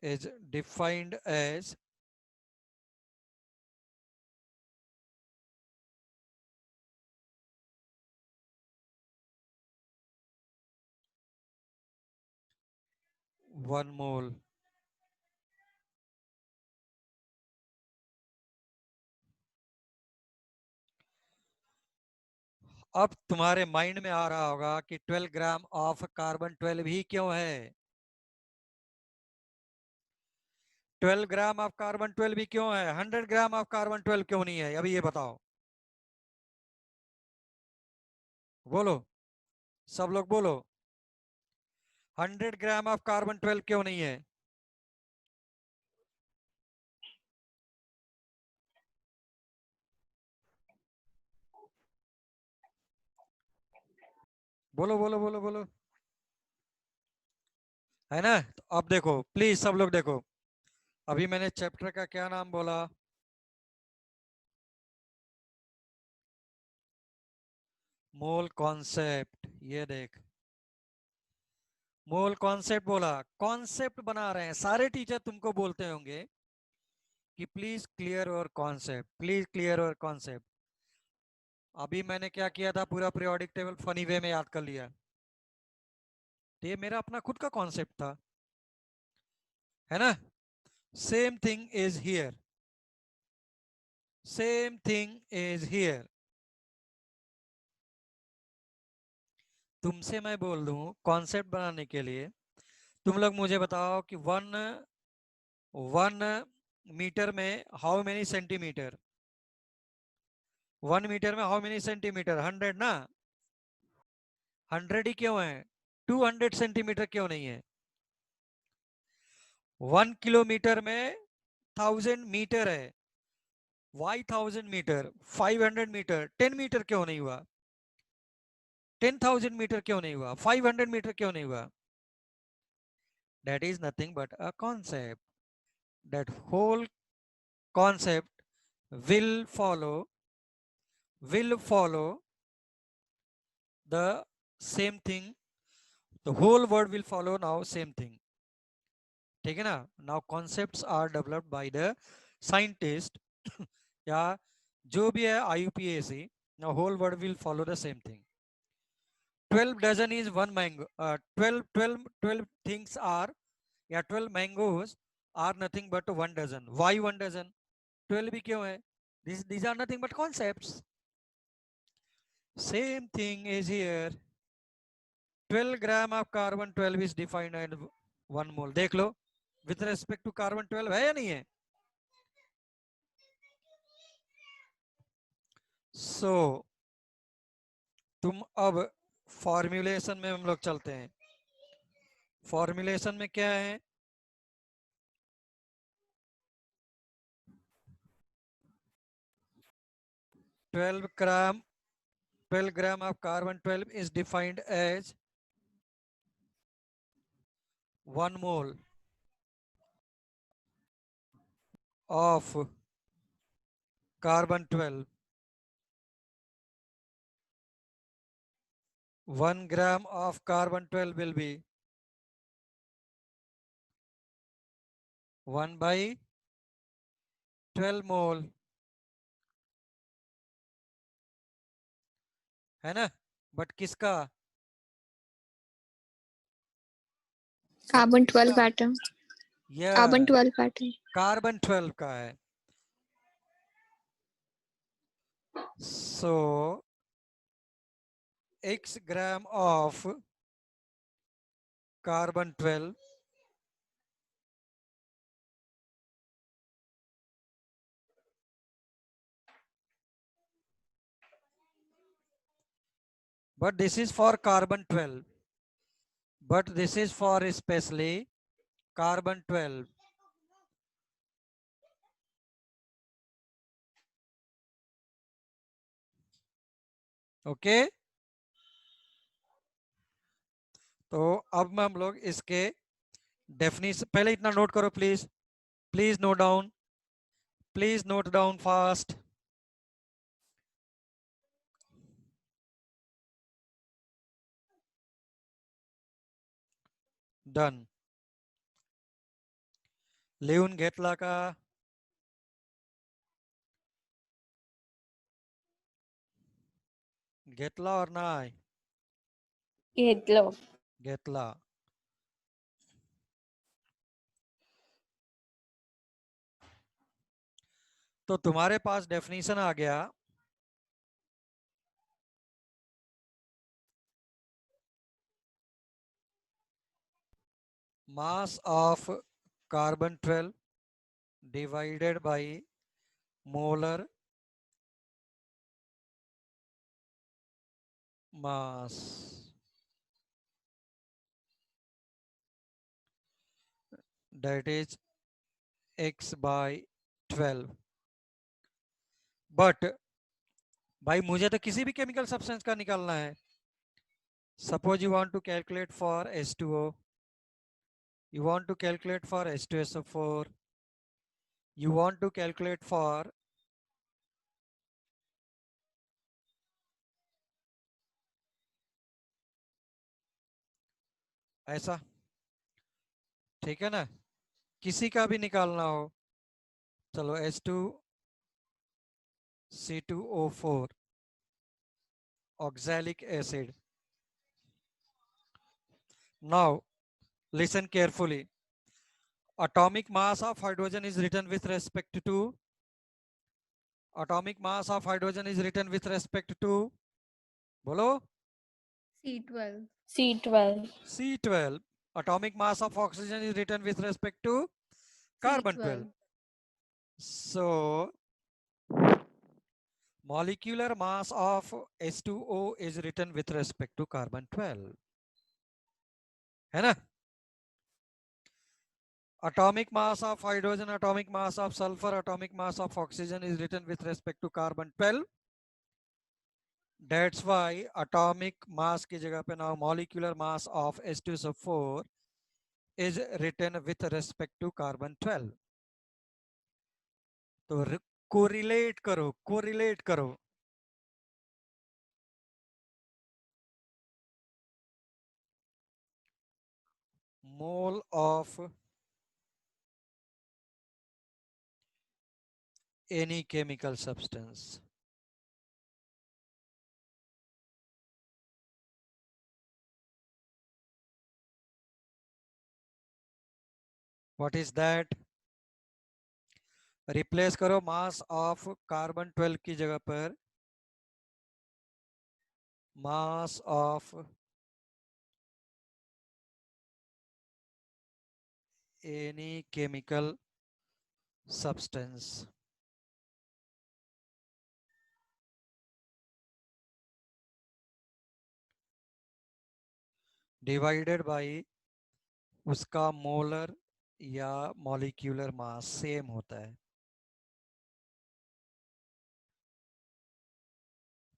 is defined as one mole। अब तुम्हारे माइंड में आ रहा होगा कि 12 ग्राम ऑफ कार्बन 12 ही क्यों है? 12 ग्राम ऑफ कार्बन 12 भी क्यों है? 100 ग्राम ऑफ कार्बन 12 क्यों नहीं है? अभी ये बताओ, बोलो, सब लोग बोलो, 100 ग्राम ऑफ कार्बन 12 क्यों नहीं है? बोलो बोलो बोलो बोलो। है ना। तो अब देखो प्लीज सब लोग देखो, अभी मैंने चैप्टर का क्या नाम बोला, मोल कॉन्सेप्ट। ये देख, मोल कॉन्सेप्ट बोला, कॉन्सेप्ट बना रहे हैं। सारे टीचर तुमको बोलते होंगे कि please clear your concept, please clear your concept. अभी मैंने क्या किया था, पूरा पीरियोडिक टेबल फनी वे में याद कर लिया। तो ये मेरा अपना खुद का कॉन्सेप्ट था, है ना। Same thing is here, same thing is here. तुमसे मैं बोल दूं कॉन्सेप्ट बनाने के लिए, तुम लोग मुझे बताओ कि वन मीटर में हाउ मेनी सेंटीमीटर, 1 मीटर में हाउ मेनी सेंटीमीटर, 100 ना। 100 ही क्यों है, 200 सेंटीमीटर क्यों नहीं है। 1 किलोमीटर में 1000 मीटर है, वाई 1000 मीटर, 500 मीटर, 10 मीटर क्यों नहीं हुआ, 10,000 मीटर क्यों नहीं हुआ, 500 मीटर क्यों नहीं हुआ। That is nothing but a concept. That whole concept will follow the same thing. The whole word will follow now same thing. ठीक है ना। Now concepts are developed by the scientist या जो भी है IUPAC. Now whole word will follow the same thing. 12 dozen is one mango. 12 things are, या 12 mangoes are nothing but 1 dozen. Why 1 dozen? 12 भी क्यों है? These are nothing but concepts. Same thing is here. 12 gram of carbon 12 is defined as 1 mole. देख लो, with respect to carbon 12 है या नहीं है? So तुम अब फॉर्मुलेशन में हम लोग चलते हैं। फॉर्मुलेशन में क्या है, twelve gram of carbon 12 is defined as 1 mole of carbon 12. 1 gram of carbon 12 will be 1 by 12 mole, है ना। बट किसका, Carbon 12 atom. Carbon यह 12 atom. कार्बन 12 का है। So x gram of carbon 12 but this is for carbon 12, but this is for especially carbon 12. Okay तो अब हम लोग इसके डेफिनेशन, पहले इतना नोट करो please, please note down, please note down fast. Done. लिहून घेतला का, घेतला और नाही, घेतलं. घेतला। तो तुम्हारे पास डेफिनेशन आ गया, mass of carbon 12 divided by molar mass, that is x by 12। But भाई मुझे तो किसी भी केमिकल सब्सटेंस का निकालना है। Suppose you want to calculate for H2O, You want to calculate for H2SO4. You want to calculate for ऐसा, ठीक है ना? किसी का भी निकालना हो, चलो H2C2O4 oxalic acid. Now listen carefully. Atomic mass of hydrogen is written with respect to, atomic mass of hydrogen is written with respect to, bolo, C12. C12. C12. Atomic mass of oxygen is written with respect to carbon 12. C12. So molecular mass of H2O is written with respect to carbon 12, है ना? Atomic mass of hydrogen, atomic mass of sulfur, atomic mass of oxygen is written with respect to carbon 12. That's why atomic mass की जगह पे now molecular mass of H2SO4 is written with respect to carbon 12. तो correlate करो, correlate करो. Mole of any chemical substance. What is that? Replace करो mass of carbon 12 की जगह पर mass of any chemical substance. Divided by उसका मोलर या मॉलिक्यूलर मास सेम होता है.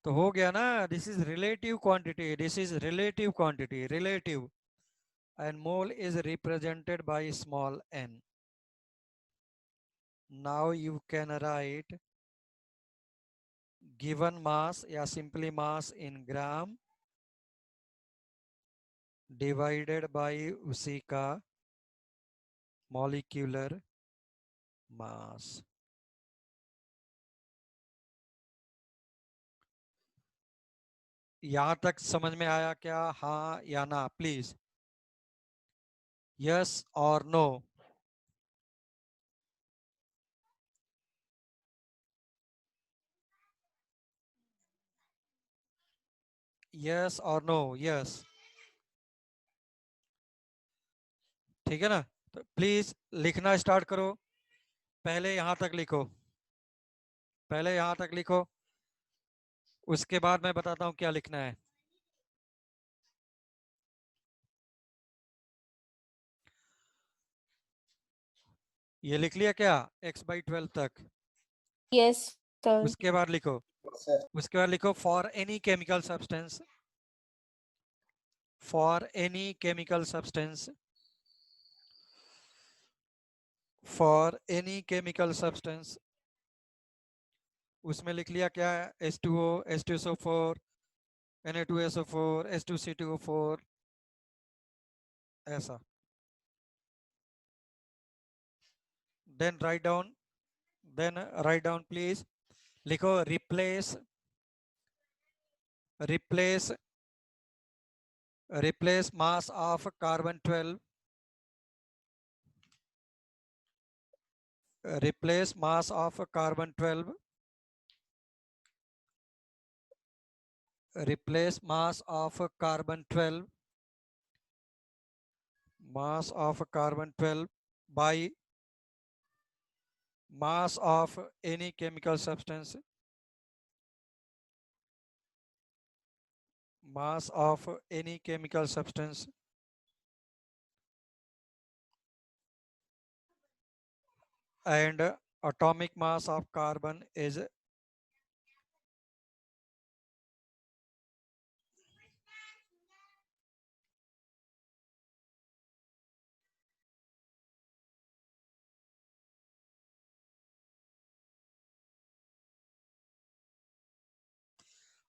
तो हो गया ना? This is relative quantity, this is relative quantity, relative, and mole is represented by small n. Now you can write given mass या simply mass in gram divided by उसी का मॉलिक्यूलर मास. यहां तक समझ में आया क्या? हाँ या ना प्लीज, यस और नो. यस और नो, यस, ठीक है ना? तो प्लीज लिखना स्टार्ट करो. पहले यहां तक लिखो, पहले यहां तक लिखो, उसके बाद मैं बताता हूं क्या लिखना है. ये लिख लिया क्या? x/12 तक. Yes, sir. उसके बाद लिखो, उसके बाद लिखो for any chemical substance, for any chemical substance, for any chemical substance. उसमें लिख लिया क्या? H2O, H2SO4, Na2SO4, H2C2O4, ऐसा. then write down please. लिखो replace mass of carbon 12, replace mass of carbon 12, replace mass of carbon 12, mass of carbon 12 by mass of any chemical substance, mass of any chemical substance, and atomic mass of carbon is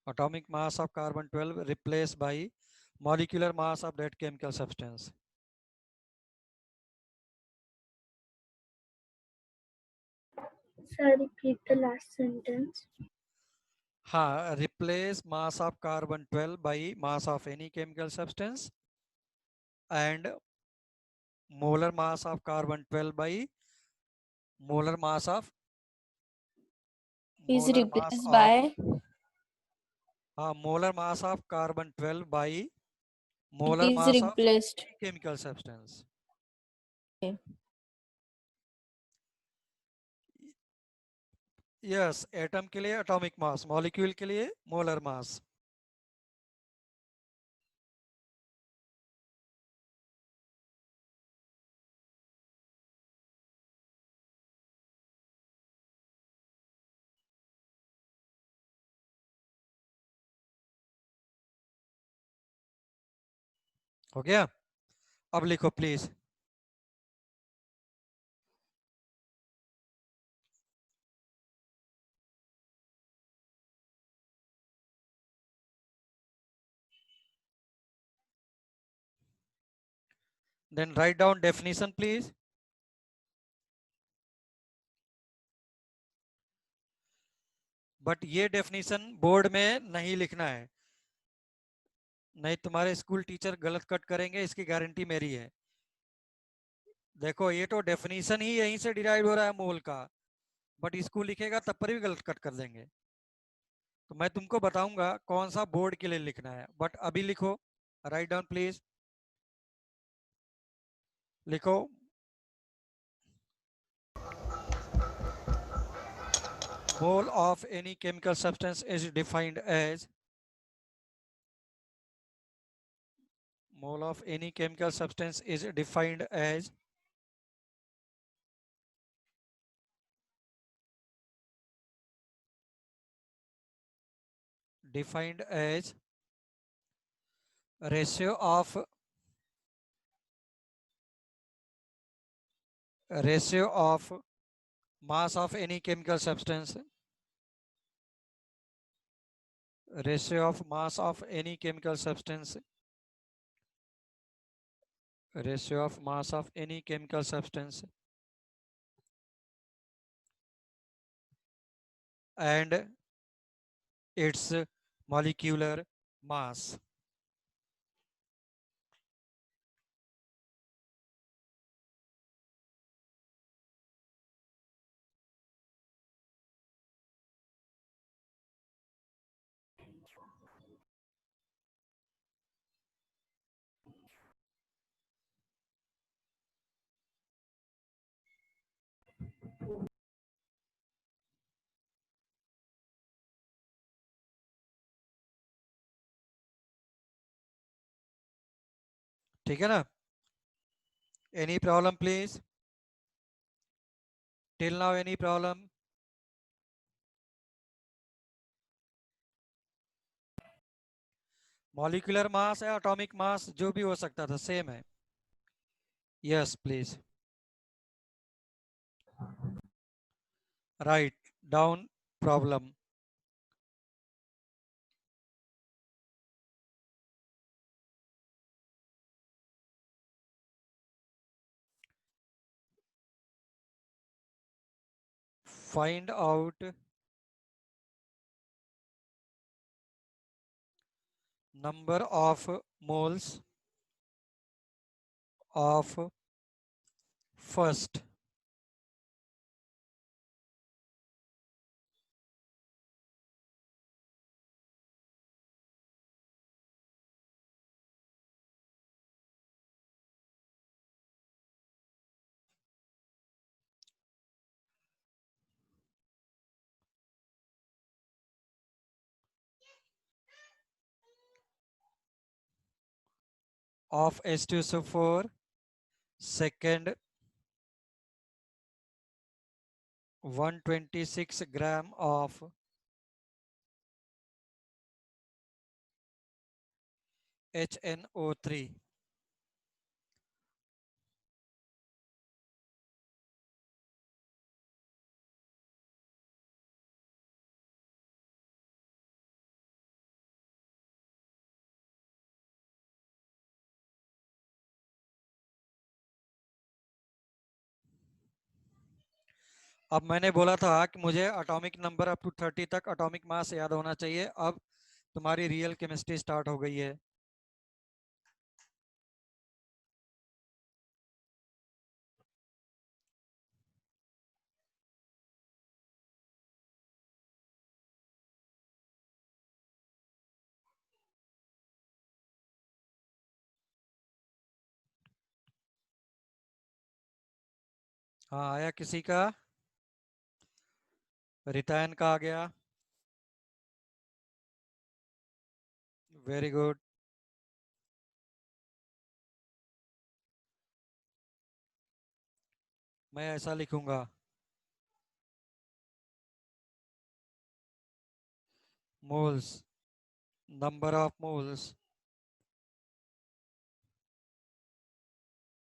atomic mass of carbon 12 replaced by molecular mass of that chemical substance. Sir, repeat the last sentence. हाँ, replace mass of carbon 12 by mass of any chemical substance and molar mass of carbon 12 by molar mass of Is molar mass replaced of by molar mass of carbon 12 by it molar is mass of replaced. chemical substance. Okay. Yes, atom के लिए एटॉमिक मास, मॉलिक्यूल के लिए मोलर मास. हो गया? अब लिखो please. Then write down definition please. But ये डेफिनेशन बोर्ड में नहीं लिखना है, नहीं तुम्हारे स्कूल टीचर गलत कट करेंगे, इसकी गारंटी मेरी है. देखो ये तो डेफिनेशन ही यहीं से डिराइव हो रहा है मोल का, बट स्कूल लिखेगा तब पर भी गलत कट कर देंगे. तो मैं तुमको बताऊंगा कौन सा बोर्ड के लिए लिखना है, बट अभी लिखो. Write down please. लिखो mole of any chemical substance is defined as mole of any chemical substance is defined as ratio of mass of any chemical substance, ratio of mass of any chemical substance, ratio of mass of any chemical substance and its molecular mass. ठीक है ना? Any problem please? Till now any problem? Molecular mass है, एटॉमिक मास जो भी हो सकता था, सेम है. Yes please. Write down problem. Find out number of moles of first of H2SO4, second 126 gram of HNO3. अब मैंने बोला था कि मुझे एटॉमिक नंबर अप टू 30 तक एटॉमिक मास याद होना चाहिए। अब तुम्हारी रियल केमिस्ट्री स्टार्ट हो गई है। हाँ, आया किसी का? रितायन का आ गया। Very good. मैं ऐसा लिखूंगा, moles, number of moles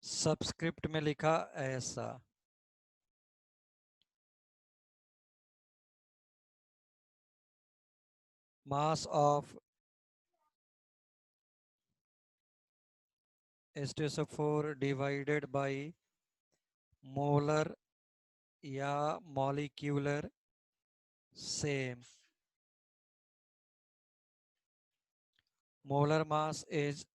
subscript में लिखा ऐसा। Mass of H2SO4 divided by molar या molecular same. Molar mass is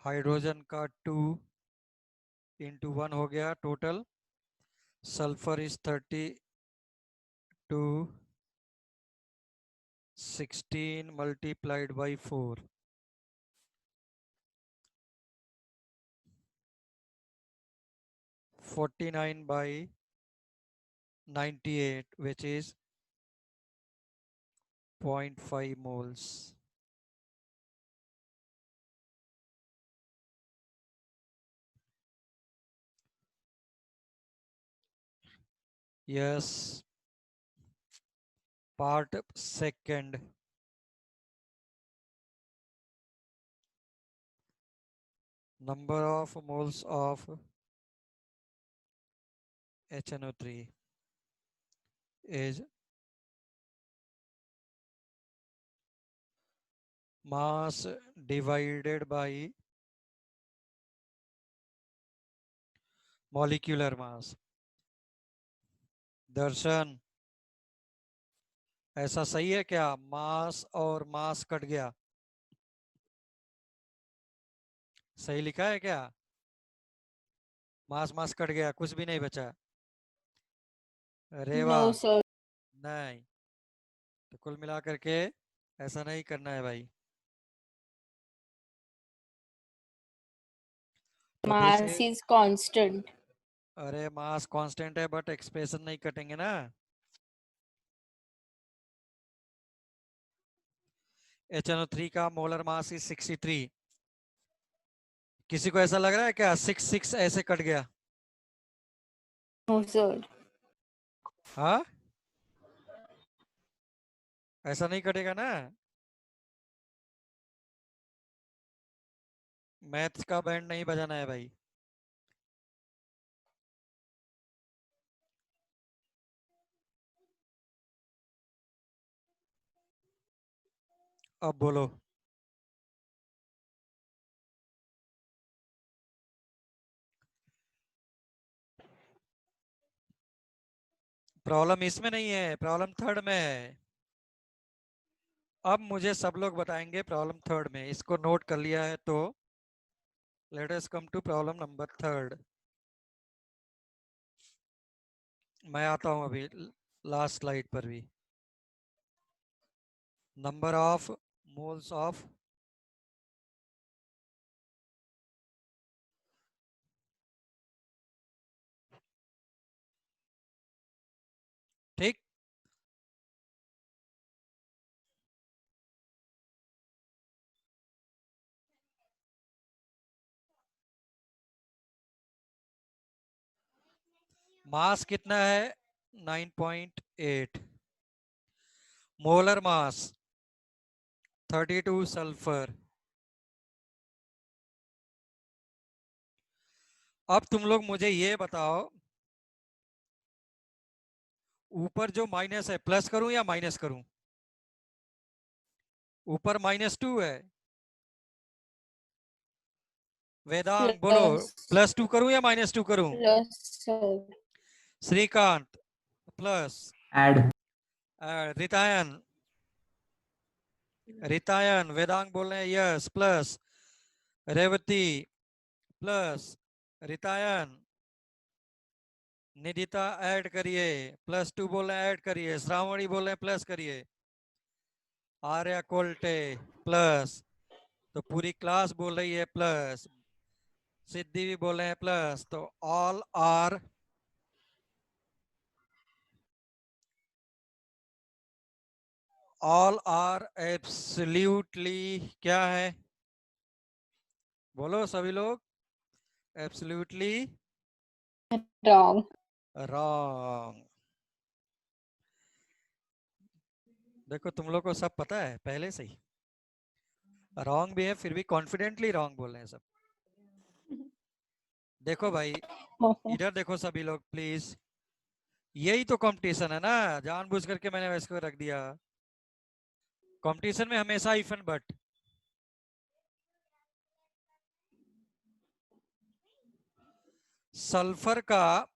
hydrogen का 2 इंटू 1 हो गया टोटल। Sulphur is 32, 16 multiplied by 4। 49 by 98, which is 0.5 moles. Yes. Part second. Number of moles of HNO3 is mass divided by molecular mass. दर्शन, ऐसा सही है क्या? मास और मास कट गया, सही लिखा है क्या? मास मास कट गया, कुछ भी नहीं बचा। अरे वाह। No, sir. नहीं, तो कुल मिला करके ऐसा नहीं करना है भाई। तो Mass is constant. अरे मास कांस्टेंट है बट एक्सप्रेशन नहीं कटेंगे ना। HNO3 का मोलर मास इज 63। किसी को ऐसा लग रहा है क्या 66 ऐसे कट गया? No, sir. हाँ, ऐसा नहीं कटेगा ना। मैथ्स का बैंड नहीं बजाना है भाई। अब बोलो। प्रॉब्लम इसमें नहीं है, प्रॉब्लम थर्ड में है। अब मुझे सब लोग बताएंगे प्रॉब्लम थर्ड में। इसको नोट कर लिया है तो let us come to problem number third. मैं आता हूं अभी लास्ट स्लाइड पर भी। नंबर ऑफ मोल्स ऑफ ठीक। मास कितना है? 9.8। Molar mass 32 sulphur. अब तुम लोग मुझे ये बताओ, ऊपर जो माइनस है प्लस करूं या माइनस करूं? ऊपर -2 है, वेदांग बोलो, +2 करूं या -2 करूं? Plus, sir. Shrikant plus, Add. Ritayan, Ritayan, Vedang बोल रहे हैं yes, plus, Revati plus, Ritayan, Nidhita add करिए, +2 बोल रहे हैं ऐड करिए, श्रावणी बोल रहे हैं प्लस करिए, आर्या कोल्टे प्लस, तो पूरी क्लास बोल रही है प्लस, सिद्धि भी बोल रहे हैं प्लस, तो ऑल आर एब्सोल्युटली क्या है? बोलो सभी लोग, एब्सोल्युटली Wrong. रॉन्ग। देखो तुम लोग को सब पता है पहले से ही, रॉन्ग भी है फिर भी कॉन्फिडेंटली रॉन्ग बोल रहे हैं सब। देखो भाई इधर देखो सभी लोग प्लीज, यही तो कंपटीशन है ना, जानबूझ करके मैंने वैसे को रख दिया। कंपटीशन में हमेशा इफ एंड बट। सल्फर का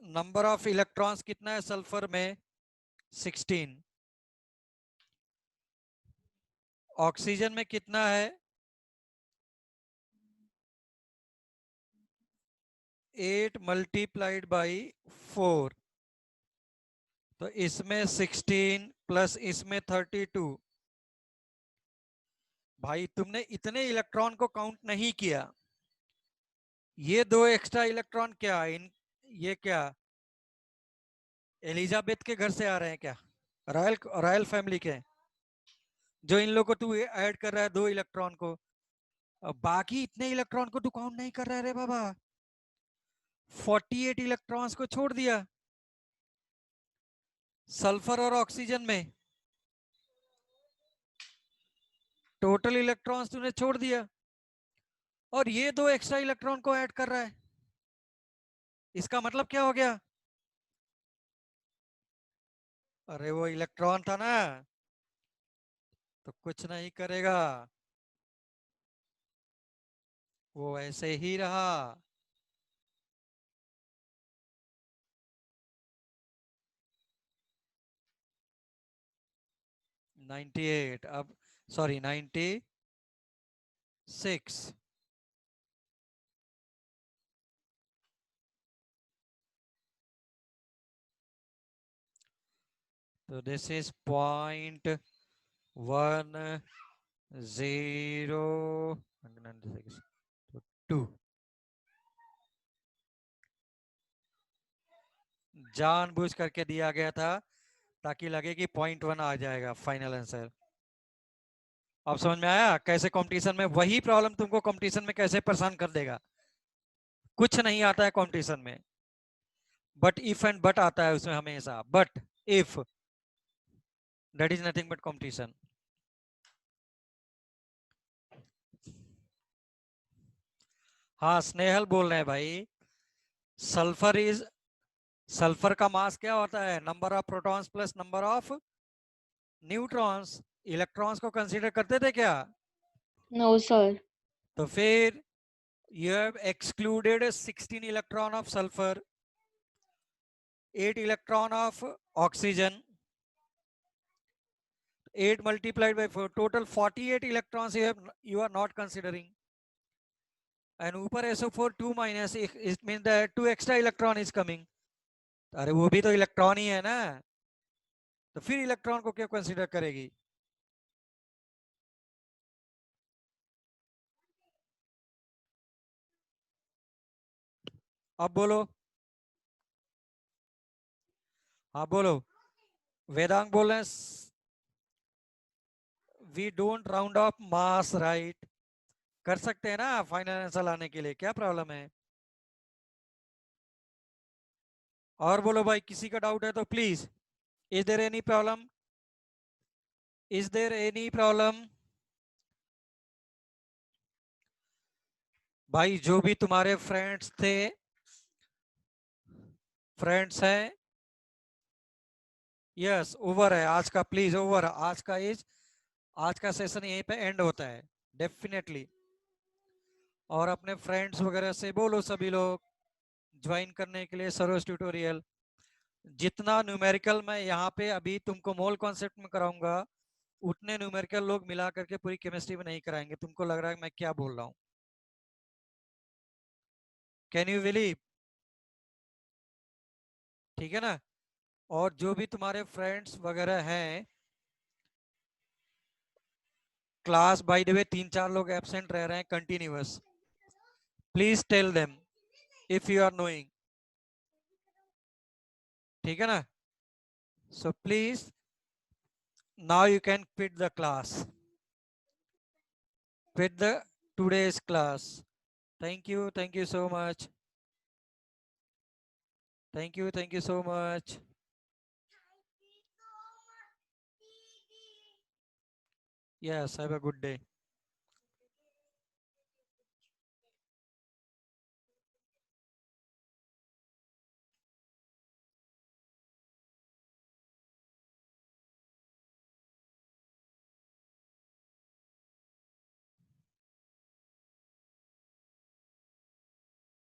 नंबर ऑफ इलेक्ट्रॉन्स कितना है सल्फर में? 16। ऑक्सीजन में कितना है? 8 मल्टीप्लाइड बाई 4, तो इसमें 16 प्लस इसमें 32। भाई तुमने इतने इलेक्ट्रॉन को काउंट नहीं किया, ये 2 एक्स्ट्रा इलेक्ट्रॉन क्या ये क्या एलिजाबेथ के घर से आ रहे हैं क्या? रॉयल फैमिली के, जो इन लोगों को तू ऐड कर रहा है 2 इलेक्ट्रॉन को, बाकी इतने इलेक्ट्रॉन को तू काउंट नहीं कर रहा है रे बाबा। 48 इलेक्ट्रॉन्स को छोड़ दिया सल्फर और ऑक्सीजन में, टोटल इलेक्ट्रॉन्स तूने छोड़ दिया, और ये 2 एक्स्ट्रा इलेक्ट्रॉन को ऐड कर रहा है। इसका मतलब क्या हो गया? अरे वो इलेक्ट्रॉन था ना, तो कुछ नहीं करेगा, वो ऐसे ही रहा। $98, अब सॉरी 96। तो दिस इज 0.10 जानबूझ करके दिया गया था ताकि लगे कि 0.1 आ जाएगा फाइनल आंसर। अब समझ में आया कैसे कंपटीशन में, वही प्रॉब्लम तुमको कंपटीशन में कैसे परेशान कर देगा। कुछ नहीं आता है कंपटीशन में, बट इफ एंड बट आता है उसमें हमेशा, but if, that is nothing but competition. हाँ स्नेहल बोल रहे हैं भाई, सल्फर का मास क्या होता है? Number of protons plus number of neutrons. Electrons को कंसीडर करते थे क्या? No, sir. तो फिर you have excluded 16 electron of sulfur, 8 electron of oxygen, 8 multiplied by 4, total 48 electrons you are not considering, and ऊपर SO4 2 minus, it means that 2 extra electron is coming। अरे वो भी तो इलेक्ट्रॉन ही है ना, तो फिर इलेक्ट्रॉन को क्यों कंसीडर करेगी? अब बोलो, हाँ बोलो। वेदांग बोल रहे हैं we don't round off mass, right? कर सकते हैं ना फाइनल आंसर लाने के लिए, क्या प्रॉब्लम है? और बोलो भाई, किसी का डाउट है तो please, is there any problem? Is there any problem? भाई जो भी तुम्हारे फ्रेंड्स थे, फ्रेंड्स हैं, यस ओवर है आज का, प्लीज ओवर, आज का सेशन यहीं पे एंड होता है डेफिनेटली। और अपने फ्रेंड्स वगैरह से बोलो सभी लोग ज्वाइन करने के लिए सरोज ट्यूटोरियल। जितना न्यूमेरिकल मैं यहाँ पे अभी तुमको मोल कॉन्सेप्ट में कराऊंगा, उतने न्यूमेरिकल लोग मिला करके पूरी केमिस्ट्री में नहीं कराएंगे। तुमको लग रहा है मैं क्या बोल रहा हूँ? Can you believe? ठीक है ना? और जो भी तुम्हारे फ्रेंड्स वगैरह हैं क्लास, बाय द वे 3-4 लोग एब्सेंट रह रहे हैं continuous, please tell them if you are knowing. ठीक है ना? So please now you can quit the class, quit the today's class. Thank you so much. Thank you so much. Yes, have a good day.